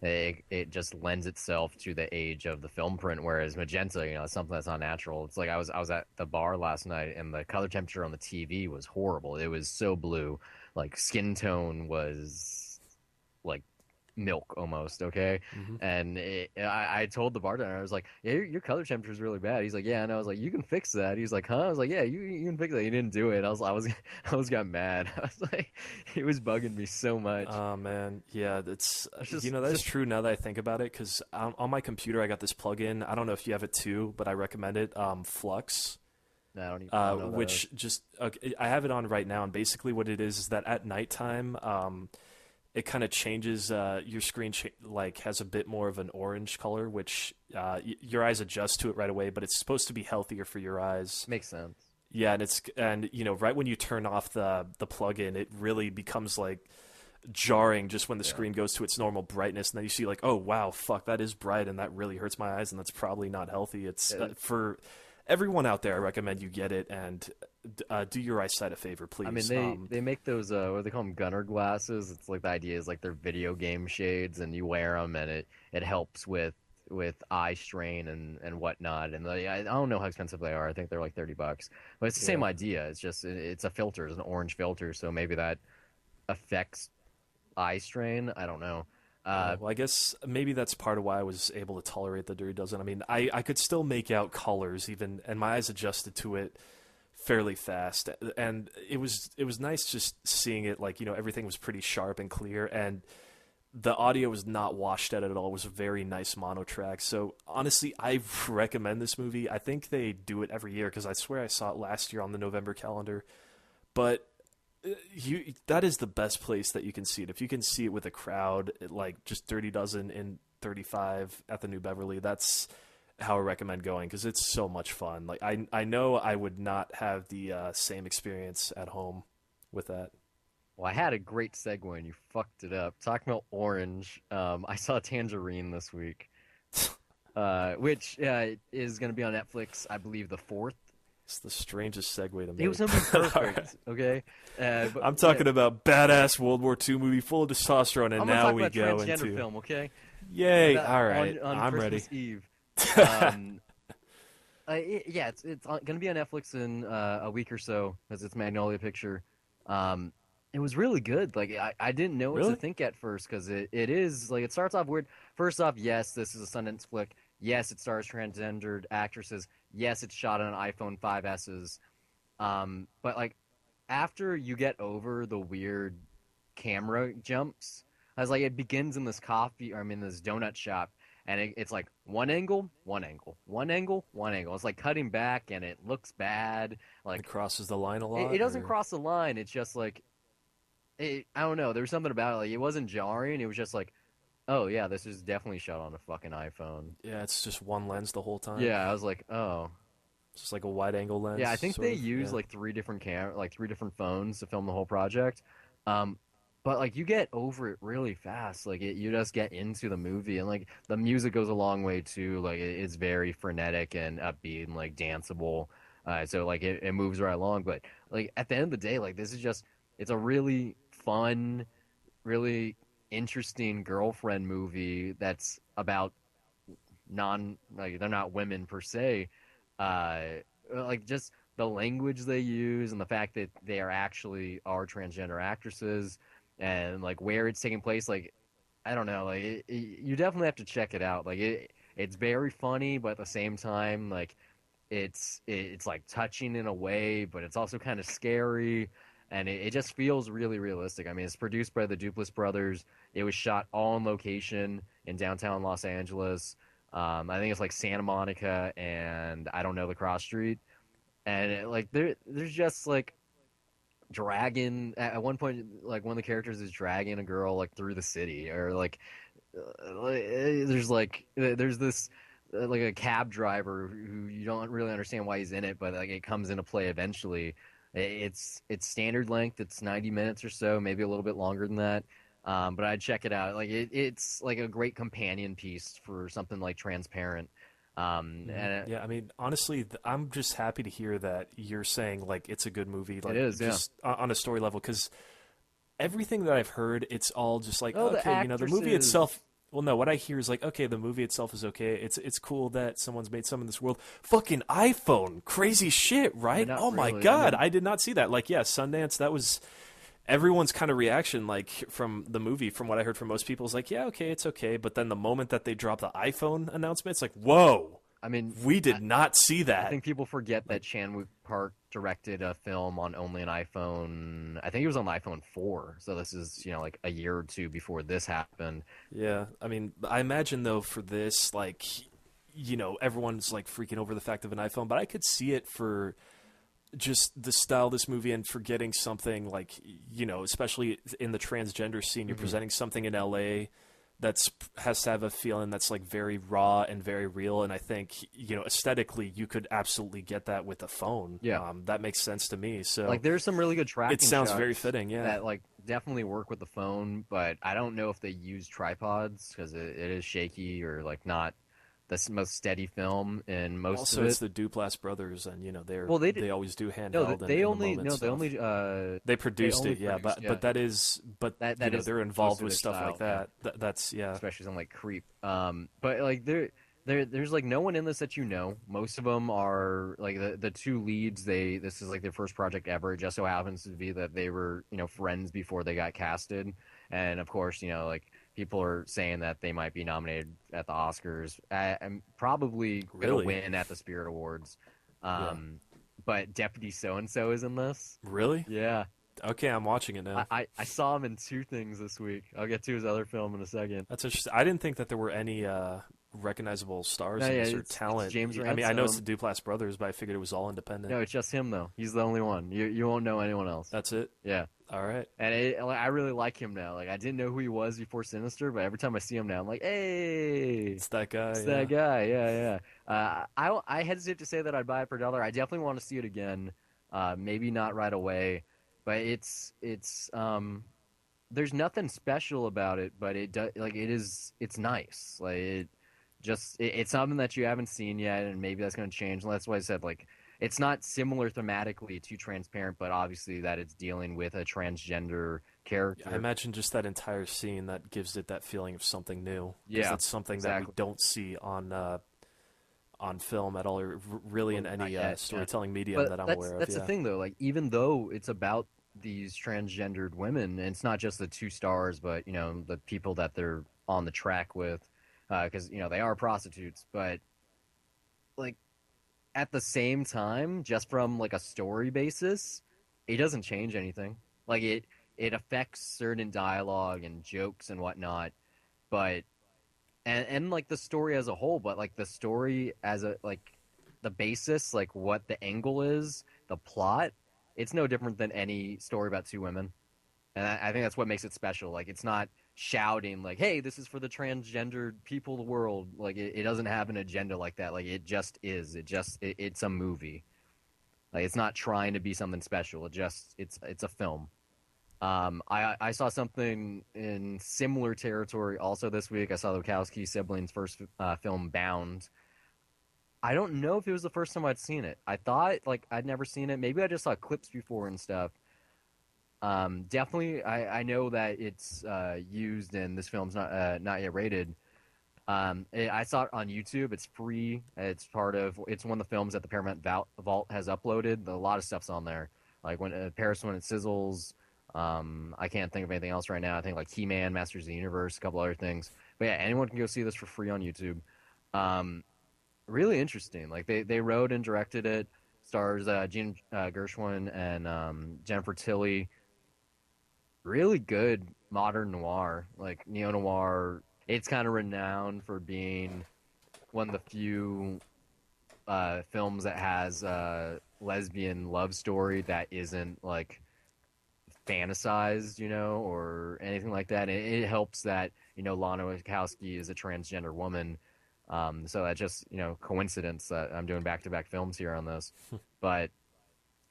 it just lends itself to the age of the film print. Whereas magenta, is something that's not natural. It's like I was at the bar last night, and the color temperature on the TV was horrible. It was so blue, like skin tone was like milk almost. Okay. mhm. And I told the bartender, I was like, yeah, your color temperature is really bad. He's like, yeah. And I was like, you can fix that. He's like, huh? I was like, yeah, you can fix that. He didn't do it. I was got mad. I was like, it was bugging me so much. Oh man, yeah, that's It's just, that's true now that I think about it. Because on my computer, I got this plugin. I don't know if you have it too, but I recommend it. Flux. No, I don't know what that is. which just okay, I have it on right now, and basically what it is that at nighttime, it kind of changes your screen like has a bit more of an orange color, which your eyes adjust to it right away, but it's supposed to be healthier for your eyes. Makes sense. Yeah, and right when you turn off the plug-in, it really becomes like jarring just when the Yeah. screen goes to its normal brightness, and then you see like, oh wow, fuck, that is bright, and that really hurts my eyes, and that's probably not healthy. It's Uh, for everyone out there. I recommend you get it and do your eyesight a favor, I mean, please. they make those what do they call them, gunner glasses. It's like the idea is like they're video game shades, and you wear them, and it helps with eye strain and whatnot. And I don't know how expensive they are. I think they're like $30, but it's the same Yeah. idea. It's just it's a filter, it's an orange filter, so maybe that affects eye strain. I don't know. Yeah, well, I guess maybe that's part of why I was able to tolerate the Dirty Dozen. I mean, I could still make out colors even, and my eyes adjusted to it fairly fast, and it was nice just seeing it like everything was pretty sharp and clear, and the audio was not washed out at all. It was a very nice mono track. So honestly, I recommend this movie. I think they do it every year because I swear I saw it last year on the November calendar, but that is the best place that you can see it. If you can see it with a crowd, like just Dirty Dozen in 35 at the New Beverly, that's how I recommend going because it's so much fun. Like I know I would not have the same experience at home with that. Well, I had a great segue and you fucked it up. Talking about orange, I saw Tangerine this week, which is going to be on Netflix, I believe, the 4th. It's the strangest segue to It was make. going to be All right. perfect, okay? But, I'm talking about badass World War II movie full of testosterone, and I'm going to now talk we about go transgender into film, okay? yay! That- All right, on I'm Christmas ready. Eve. Um, yeah, it's going to be on Netflix in a week or so because it's Magnolia Picture. Um, it was really good. Like I didn't know what to Really? think at first because it is like it starts off weird. First off, yes, this is a Sundance flick. Yes, it stars transgendered actresses. Yes, it's shot on iPhone 5Ss. But like after you get over the weird camera jumps, I was like, it begins in this this donut shop, and it's like one angle, one angle, one angle, one angle. It's like cutting back, and it looks bad. It Like crosses the line a it lot, doesn't or cross the line. It's just like I don't know. There was something about it. Like it wasn't jarring. It was just like, oh yeah, this is definitely shot on a fucking iPhone. yeah, it's just one lens the whole time. Yeah, I was like, oh. It's just like a wide angle lens. Yeah, I think sort they of. use Yeah. like three different phones to film the whole project. Um, but like you get over it really fast. Like you just get into the movie, and like the music goes a long way too. Like it's very frenetic and upbeat and like danceable. So like it moves right along. But like at the end of the day, like this is just it's a really fun, really interesting girlfriend movie that's about non like they're not women per se, uh like just the language they use and the fact that they are transgender actresses and like where it's taking place. Like I don't know, like you definitely have to check it out. Like it's very funny, but at the same time like it's like touching in a way, but it's also kind of scary, and it just feels really realistic. I mean, it's produced by the Duplass brothers. It was shot all on location in downtown Los Angeles. I think it's like Santa Monica and I don't know the cross street, and like there's just like dragging at one point, like one of the characters is dragging a girl like through the city, or like there's this like a cab driver who you don't really understand why he's in it, but like it comes into play eventually. It's standard length. It's 90 minutes or so, maybe a little bit longer than that. But I'd check it out. Like it's like a great companion piece for something like Transparent. And Yeah, I mean, honestly, I'm just happy to hear that you're saying like it's a good movie, like is, yeah. just on a story level, because everything that I've heard, it's all just like, Oh, the okay, the movie actresses. itself. Well, no, what I hear is like, okay, the movie itself is okay. It's cool that someone's made some in this world. Fucking iPhone, crazy shit, right? Not Oh my really. I god, mean- I did not see that. Like, yeah, Sundance, that was everyone's kind of reaction, like from the movie, from what I heard from most people, is like, yeah, okay, it's okay. But then the moment that they drop the iPhone announcement, it's like, whoa, I mean, we did not see I that. think people forget that Chan-wook Park directed a film on only an iPhone. I think it was on the iPhone 4. So this is, like a year or two before this happened. Yeah, I mean, I imagine though for this, like, everyone's like freaking over the fact of an iPhone, but I could see it for just the style of this movie and forgetting something like, especially in the transgender scene, you're Hmm. presenting something in LA that's has to have a feeling that's like very raw and very real. And I think, aesthetically, you could absolutely get that with a phone. Yeah. That makes sense to me. Like So there's some really good it tracking sounds very shots fitting. Yeah. that like definitely work with the phone, but I don't know if they use tripods because it is shaky or like not the most steady film in most of Also, it's it. the Duplass brothers, and Well, they did they always do no, handheld and they in the only moment no, stuff. They they produced only it, yeah, produced, yeah. but that is, but That is they're involved most of with their stuff like style, yeah. that. That's yeah, Especially something like Creep. But like there's like no one in this that you know. Most of them are like the two leads. This is like their first project ever. It just so happens to be that they were friends before they got casted, and of course like people are saying that they might be nominated at the Oscars. I'm probably gonna really, win at the Spirit Awards. yeah, Um, but Deputy So and So is in this. really. Yeah. Okay, I'm watching it now. I saw him in two things this week. I'll get to his other film in a second. That's interesting. I didn't think that there were any recognizable No, stars in yeah, this or it's talent. James I mean, I know it's Ransom. the Duplass brothers, but I figured it was all independent. No, it's just him though. He's the only one. You won't know anyone else. That's it. Yeah, All right, and like, I really like him now. Like I didn't know who he was before Sinister, but every time I see him now, I'm like, hey, it's that guy. it's Yeah. that guy. Yeah, yeah. I hesitate to say that I'd buy it for $1. I definitely want to see it again. Maybe not right away, but it's there's nothing special about it, but it does like it's nice. Like it's something that you haven't seen yet, and maybe that's going to change. And that's why I said like it's not similar thematically to Transparent, but obviously that it's dealing with a transgender I character. imagine just that entire scene that gives it that feeling of something new, because Yeah, that's something that we exactly. don't see on film at all, or really Well, in not any yet. Yeah, storytelling medium but that I'm that's aware of. that's the Yeah. thing though. Like even though it's about these transgendered women, and it's not just the two stars, but the people that they're on the track with, because they are prostitutes, but like at the same time, just from like a story basis, it doesn't change anything. Like it affects certain dialogue and jokes and whatnot, but and like the story as a whole, but like the story as a like the basis, like what the angle is, the plot, it's no different than any story about two women. And I think that's what makes it special. Like it's not shouting like, "Hey, this is for the transgendered people of the world." Like it doesn't have an agenda like that. Like it just is. It's a movie. Like it's not trying to be something special. It's a film. I saw something in similar territory also this week. I saw the Wachowski siblings' first film, Bound. I don't know if it was the first time I'd seen it. I thought like I'd never seen it. Maybe I just saw clips before and stuff. Definitely, I know that it's used and this film's not yet rated. I saw it on YouTube. It's free. It's one of the films that the Paramount Vault has uploaded. A lot of stuff's on there. Like when Paris when it sizzles. I can't think of anything else right now. I think like He-Man, Masters of the Universe, a couple other things. But yeah, anyone can go see this for free on YouTube. Um, really interesting. Like they wrote and directed it. Stars Gene Gershwin and Jennifer Tilly. Really good modern noir, like neo noir. It's kind of renowned for being one of the few films that has a lesbian love story that isn't like fantasized, or anything like that. It helps that Lana Wachowski is a transgender woman, so that just coincidence that I'm doing back to back films here on this, but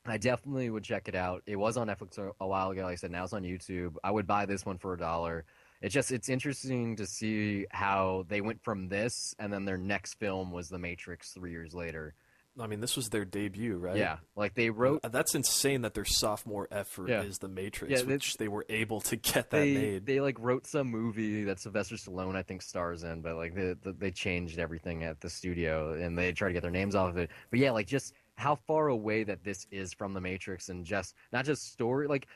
I definitely would check it out. It was on Netflix a while ago. Like I said, now it's on YouTube. I would buy this one for $1. It's interesting to see how they went from this and then their next film was The Matrix 3 years later. I mean, this was their debut, right? Yeah, like they wrote. That's insane that their sophomore effort Yeah, is The yeah. Matrix, which they were able to get that They made. they like wrote some movie that Sylvester Stallone I think stars in, but like they changed everything at the studio and they tried to get their names off of it. But yeah, like just how far away that this is from The Matrix and just not just story like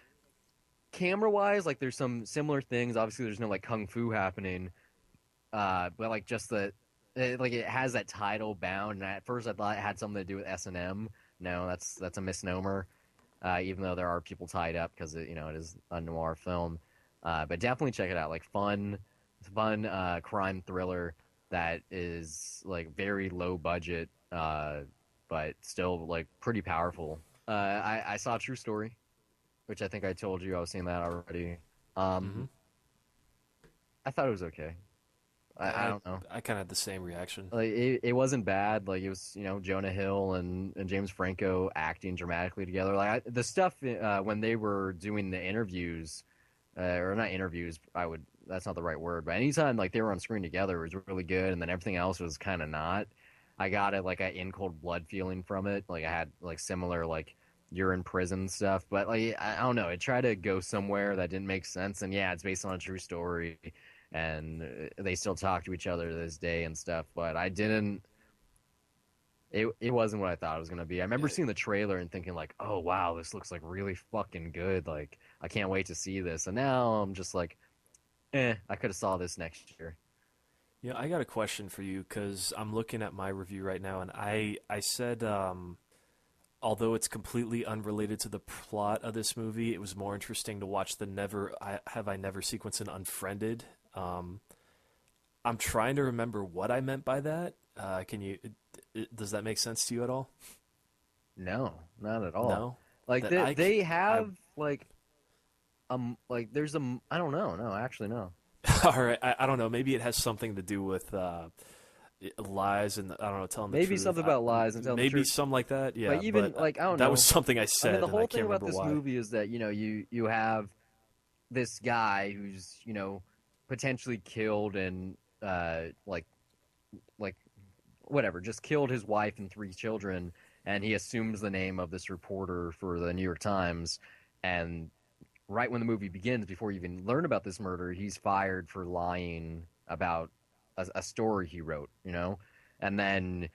camera wise, like there's some similar things. Obviously, there's no like kung fu happening, but like just like it has that title Bound. And at first, I thought it had something to do with S&M. No, that's a misnomer. Even though there are people tied up because it is a noir film, but definitely check it out. Like fun crime thriller that is like very low budget, but still like pretty powerful. I saw True Story, which I think I told you I was seeing that already. Hmm. Um, I thought it was okay. I I don't know. I kind of had the same reaction. Like it wasn't bad. Like it was, Jonah Hill and James Franco acting dramatically together. Like the stuff when they were doing the interviews, or not interviews. That's not the right word. But anytime like they were on screen together, it was really good. And then everything else was kind of not. I got it like a in cold blood feeling from it. Like I had like similar like you're in prison stuff. But like I don't know. It tried to go somewhere that didn't make sense. And yeah, it's based on a true story and they still talk to each other to this day and stuff. But I didn't. It wasn't what I thought it was gonna be. I remember Yeah, seeing the trailer and thinking like, oh wow, this looks like really fucking good. Like I can't wait to see this. And now I'm just like, I could have saw this next year. yeah. I got a question for you because I'm looking at my review right now, and I said although it's completely unrelated to the plot of this movie, it was more interesting to watch the Have I Never sequence in Unfriended. Um, I'm trying to remember what I meant by that. Can you? Does that make sense to you at all? No, not at all. No, Like that they I have like there's I don't know. No, actually no. all right. I don't know. Maybe it has something to do with lies and I don't know, telling the Maybe truth. something about lies and telling the Maybe truth. something like that. But Yeah, even but like I don't that was know. something I I mean, the said, and I whole thing can't about remember this why. movie is that you have this guy who's potentially killed and like whatever just killed his wife and three children, and he assumes the name of this reporter for the New York Times, and right when the movie begins, before you even learn about this murder, he's fired for lying about a story he wrote, and then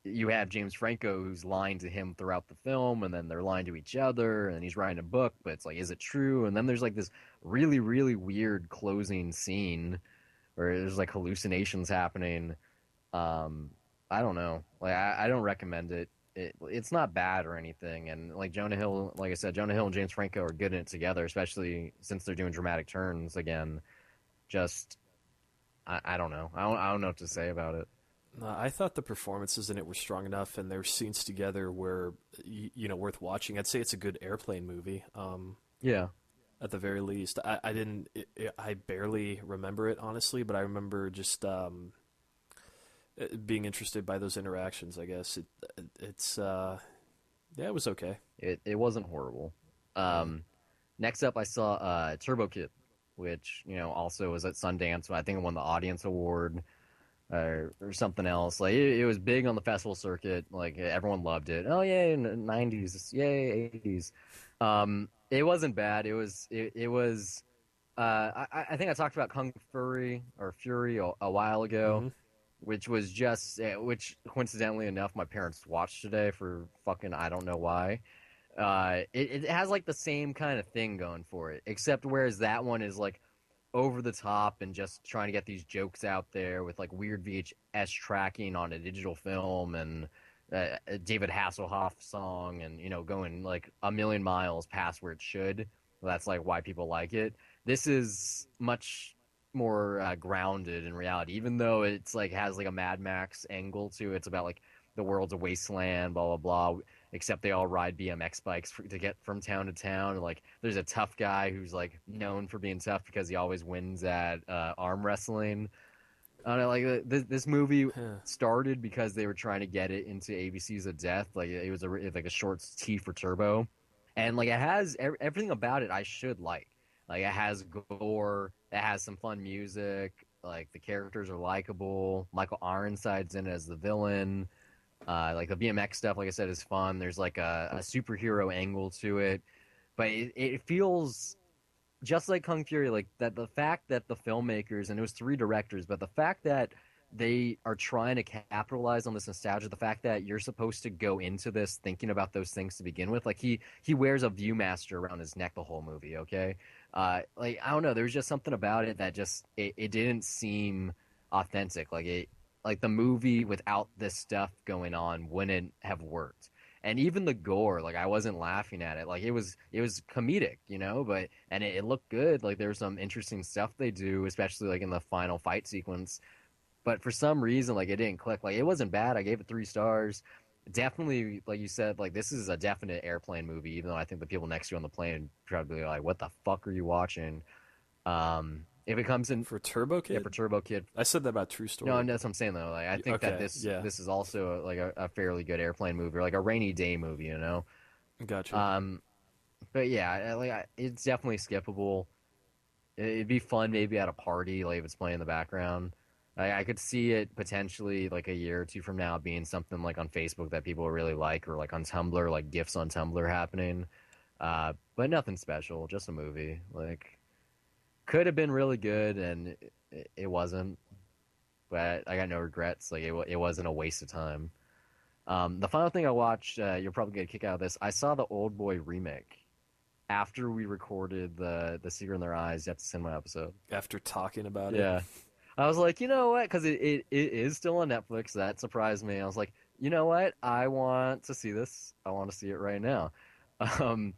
you have James Franco who's lying to him throughout the film, and then they're lying to each other, and he's writing a book, but it's like, is it true? And then there's like this really, really weird closing scene where there's like hallucinations happening. Um, I don't know. Like, I don't recommend it. It's not bad or anything, and like Jonah Hill, like I said, Jonah Hill and James Franco are good in it together, especially since they're doing dramatic turns again. Just, I don't know. I don't know what to say about it. I thought the performances in it were strong enough, and their scenes together were, worth watching. I'd say it's a good airplane movie. Yeah. At the very least, I didn't, I barely remember it honestly, but I remember just being interested by those interactions. I guess it's yeah, it was okay. It wasn't horrible. Yeah. Um, Next up, I saw Turbo Kid, which also was at Sundance. I think it won the Audience Award or something else. Like it was big on the festival circuit. Like everyone loved it. Oh yay, '90s, yay '80s. It wasn't bad. It was. I think I talked about Kung Fury or Fury a while ago, Hmm. which coincidentally enough, my parents watched today for fucking I don't know why. It has like the same kind of thing going for it, except whereas that one is like over the top and just trying to get these jokes out there with like weird VHS tracking on a digital film and a David Hasselhoff song and going like a million miles past where it should. That's like why people like it. This is much more grounded in reality, even though it's like has like a Mad Max angle to it. It's about like the world's a wasteland, blah blah blah. Except they all ride BMX bikes to get from town to town. Like there's a tough guy who's like known for being tough because he always wins at arm wrestling. I don't know, like this movie started because they were trying to get it into ABC's of Death. Like it was like a short T for Turbo, and like it has everything about it I should like. Like it has gore, it has some fun music. Like the characters are likable. Michael Ironside's in it as the villain. Like the BMX stuff, like I said, is fun. There's like a superhero angle to it, but it feels just like Kung Fury, like that the fact that the filmmakers, and it was three directors, but the fact that they are trying to capitalize on this nostalgia, the fact that you're supposed to go into this thinking about those things to begin with, like he wears a Viewmaster around his neck the whole movie, okay? Like I don't know, there was just something about it that just it didn't seem authentic. Like the movie without this stuff going on wouldn't have worked. And even the gore, like I wasn't laughing at it. Like it was comedic, but and it looked good. Like there's some interesting stuff they do, especially like in the final fight sequence. But for some reason, like it didn't click. Like it wasn't bad. I gave it 3 stars. definitely, like you said, like this is a definite airplane movie. Even though I think the people next to you on the plane probably like, "What the fuck are you watching?" If it comes in, For Turbo yeah, for Kid, Turbo Kid. I said that about True No, Story, and but that's what I'm saying though. Like I think that okay, this yeah, this is also like a fairly good airplane movie, or like a rainy day movie, you know. gotcha. Um, but yeah, it's definitely skippable. It'd be fun maybe at a party, like if it's playing in the background. I could see it potentially like a year or two from now being something like on Facebook that people really like, or like on Tumblr, like GIFs on Tumblr happening. But nothing special, just a movie. Like could have been really good, and it wasn't. But I got no regrets. Like it wasn't a waste of time. The final thing I watched, you're probably gonna kick out of this. I saw the Old Boy remake after we recorded the Secret in Their Eyes Yet to Cinema episode. After talking about it, Yeah, I was like, you know what? Because it is still on Netflix. That surprised me. I was like, you know what? I want to see this. I want to see it right now. Um,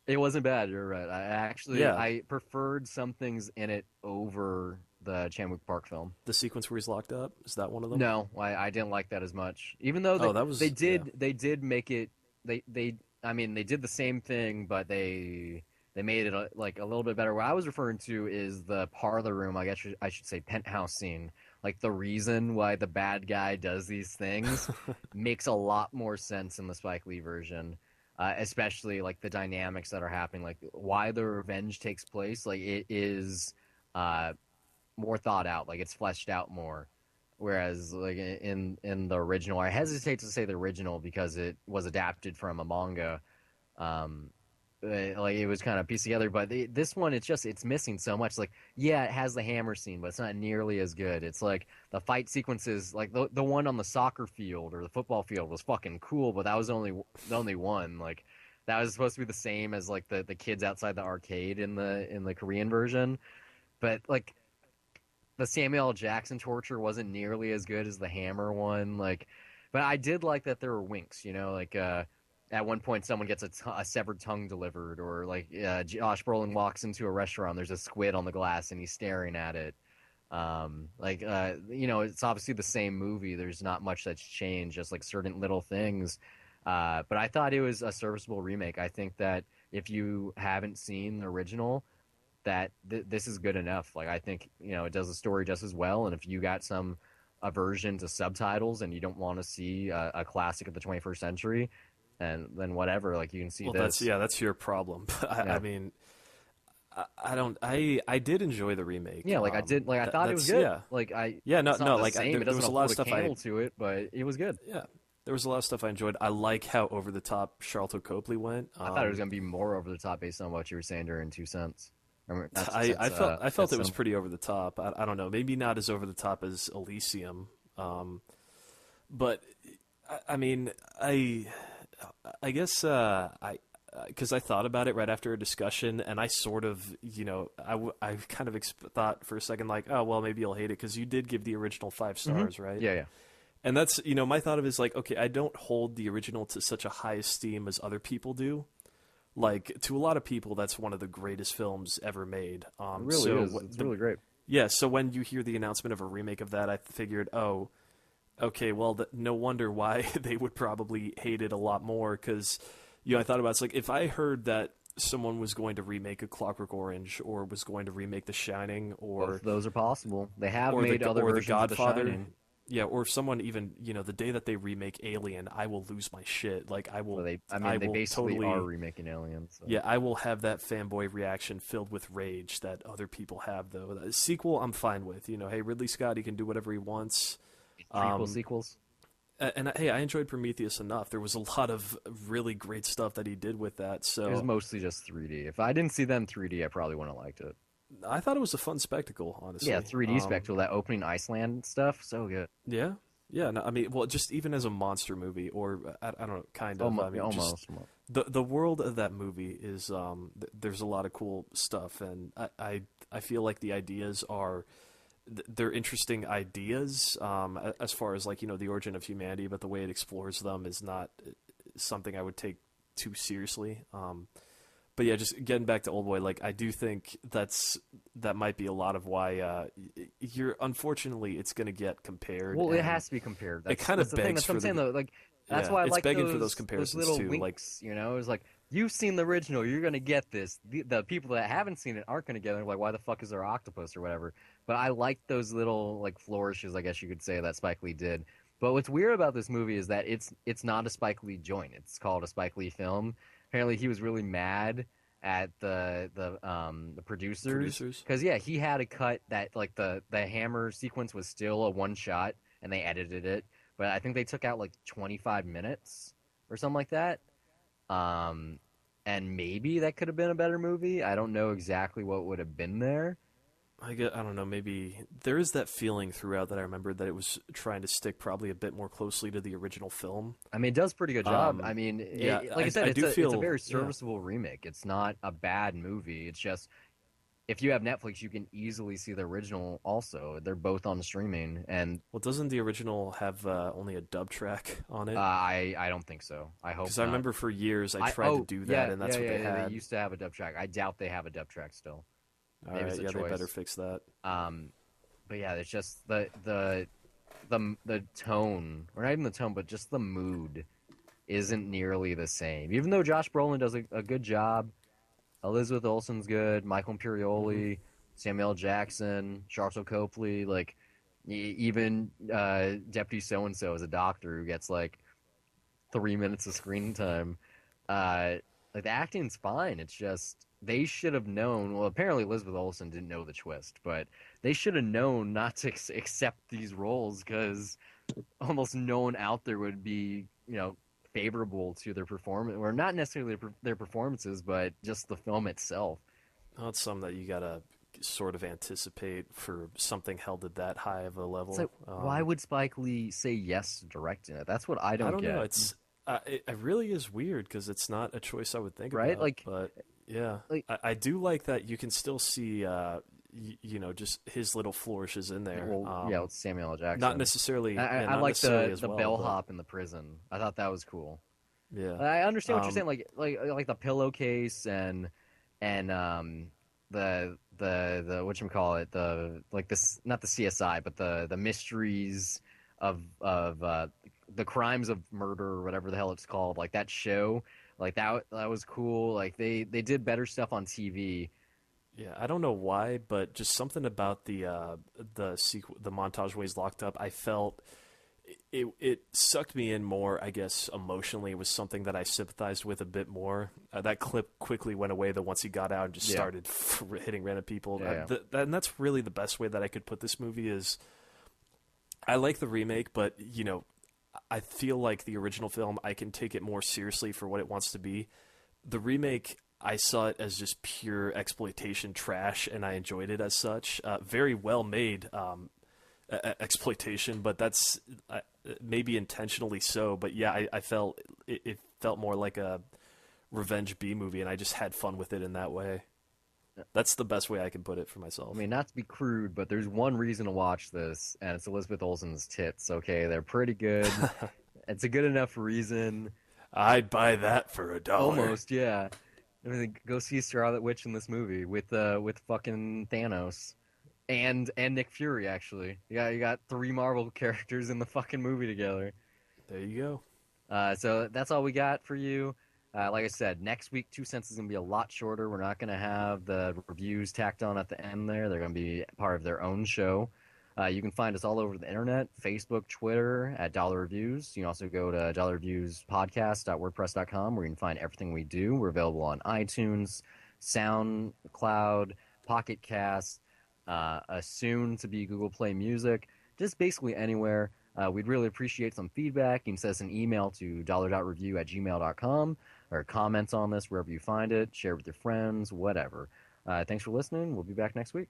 it wasn't bad. You're right. yeah, I preferred some things in it over the Chan Wook Park film. the sequence where he's locked up, is that one of them? No, I didn't like that as much. Even though Oh, that was yeah. they did make it they I mean they did the same thing, but they made it like a little bit better. What I was referring to is the parlor room. I guess I should say penthouse scene. Like the reason why the bad guy does these things makes a lot more sense in the Spike Lee version. Especially like the dynamics that are happening, like why the revenge takes place. Like it is uh, more thought out. Like it's fleshed out more. Whereas like in the original, I hesitate to say the original because it was adapted from a manga. Um, like it was kind of pieced together, but this one it's missing so much. Like yeah, it has the hammer scene, but it's not nearly as good. It's like the fight sequences, like the one on the soccer field or the football field was fucking cool, but that was the only one. Like that was supposed to be the same as like the kids outside the arcade in the Korean version, but like the Samuel L. Jackson torture wasn't nearly as good as the hammer one. Like, but I did like that there were winks. You know, like at one point someone gets a severed tongue delivered, or like Josh Brolin walks into a restaurant, there's a squid on the glass and he's staring at it. You know, it's obviously the same movie. There's not much that's changed, just like certain little things. But I thought it was a serviceable remake. I think that if you haven't seen the original, that this is good enough. Like I think you know it does the story just as well. And if you got some aversion to subtitles and you don't want to see a classic of the 21st century, and then whatever, like you can see Well, this. that's your problem. I Yeah, mean, I don't. I did enjoy the remake. yeah. Like I did. Like I thought it was That's good. yeah, Like I, yeah. No, it's not no. the Like same. It there doesn't was a lot of hold a stuff I candle to it, but it was good. yeah. There was a lot of stuff I enjoyed. I like how over the top Charlton Copley went. I thought it was gonna be more over the top based on what you were saying during 2 cents. Remember, not 2 I cents. felt That's it was pretty over the top. I don't know, maybe not as over the top as Elysium, but I mean, I guess I because I thought about it right after a discussion, and I sort of I kind of thought for a second like, oh well, maybe you'll hate it because you did give the original 5 stars, right? Yeah, yeah. And that's my thought of it is like, okay, I don't hold the original to such a high esteem as other people do. Like to a lot of people, that's one of the greatest films ever made. It really is. It's really great. Yeah, so when you hear the announcement of a remake of that, I figured, oh, okay, well, no wonder why they would probably hate it a lot more. Because I thought about it's like if I heard that someone was going to remake A Clockwork Orange or was going to remake The Shining Both or of those are possible. They have or made other The versions of The Godfather. Shining. Yeah, or if someone even the day that they remake Alien, I will lose my shit. Like I will. Well, I they will basically totally. are remaking Alien. So. Yeah, I will have that fanboy reaction filled with rage that other people have. Though the sequel, I'm fine with. Hey, Ridley Scott, he can do whatever he wants. Prequel sequels. And hey, I enjoyed Prometheus enough. There was a lot of really great stuff that he did with that. So It was mostly just 3D. If I didn't see them 3D, I probably wouldn't have liked it. I thought it was a fun spectacle, honestly. Yeah, 3D spectacle. That opening Iceland stuff, so good. Yeah, yeah. No, I mean, well, just even as a monster movie, or I don't know, kind of. Almost, I mean, almost. the world of that movie is there's a lot of cool stuff, and I feel like the ideas are they're interesting ideas as far as like the origin of humanity, but the way it explores them is not something I would take too seriously. But yeah, just getting back to Oldboy, like I do think that might be a lot of why unfortunately it's going to get compared. Well, it has to be compared. It kind of that's the thing. begs That's what I'm for saying though. Like That's Yeah, why I it's like begging for those those comparisons little too. Like, winks. It's like you've seen the original, you're gonna get this. The people that haven't seen it aren't gonna get it. They're like, why the fuck is there octopus or whatever? But I like those little like flourishes, I guess you could say, that Spike Lee did. But what's weird about this movie is that it's not a Spike Lee joint. It's called a Spike Lee film. Apparently, he was really mad at the producers producers. because yeah, he had to cut that like the hammer sequence was still a one shot and they edited it, but I think they took out like 25 minutes or something like that. Um, and maybe that could have been a better movie. I don't know exactly what would have been there. I don't know, maybe there is that feeling throughout that I remember that it was trying to stick probably a bit more closely to the original film. I mean, it does a pretty good job. I mean, Yeah, like I said, I do it's a feel, very yeah. serviceable remake. It's not a bad movie. It's just if you have Netflix, you can easily see the original also. They're both on streaming, and Well, doesn't the original have only a dub track on it? I don't think so. I hope Because I not. remember for years I tried to do that, yeah, and that's yeah, what yeah, they yeah. They had. used to have a dub track. I doubt they have a dub track still. All Maybe right, it's a yeah, they better choice. fix that. Um, but yeah, it's just the tone, or not even the tone, but just the mood isn't nearly the same. Even though Josh Brolin does a good job, Elizabeth Olsen's good, Michael Hmm. Imperioli, Samuel L. Jackson, Charles Copley, like even Deputy So and So is a doctor who gets like 3 minutes of screen time. Uh, like the acting's fine. It's just they should have known. Well, apparently Elizabeth Olsen didn't know the twist, but they should have known not to accept these roles because almost no one out there would be, favorable to their performance, or not necessarily their performances, but just the film itself. Well, it's something that you gotta sort of anticipate for something held at that high of a It's like, level. why would Spike Lee say yes to directing it? That's what I I don't don't know. get. It really is weird because it's not a choice I would think Right? about. But yeah, Like, I do like that you can still see, just his little flourishes in there. well, yeah, it's Samuel L. Not Jackson. necessarily, I, yeah, I not like necessarily as the well, but bellhop in the prison. I thought that was cool. yeah. I understand what you're Um, saying, like the pillowcase and the whatchamacallit, the like this, not the CSI, but the mysteries of the crimes of murder or whatever the hell it's called, like that show, like that was cool. Like they did better stuff on TV. Yeah, I don't know why, but just something about the montage where he's locked up. I felt it sucked me in more. I guess emotionally, it was something that I sympathized with a bit more. That clip quickly went away. Though once he got out and just Yeah, started hitting random people, yeah, and that's really the best way that I could put this movie. Is I like the remake, but I feel like the original film, I can take it more seriously for what it wants to be. The remake, I saw it as just pure exploitation trash, and I enjoyed it as such. Very well made exploitation, but that's maybe intentionally so. But yeah, I felt it felt more like a revenge B movie, and I just had fun with it in that way. That's the best way I can put it for I myself. mean, not to be crude, but there's one reason to watch this, and it's Elizabeth Olsen's tits. Okay, they're pretty good. It's a good enough reason. I'd buy that for $1. Almost, yeah. I mean, go see Scarlet Witch in this movie with fucking Thanos and Nick Fury. Actually, you got three Marvel characters in the fucking movie together. There you go. So that's all we got for you. Like I said, next week, Two Cents is going to be a lot shorter. We're not going to have the reviews tacked on at the end there. They're going to be part of their own show. You can find us all over the internet, Facebook, Twitter, at Dollar Reviews. You can also go to dollarreviewspodcast.wordpress.com where you can find everything we do. We're available on iTunes, SoundCloud, Pocket Cast, a soon-to-be Google Play Music, just basically anywhere. We'd really appreciate some feedback. You can send us an email to dollar.review@gmail.com or comments on this wherever you find it. Share it with your friends, whatever. Thanks for listening. We'll be back next week.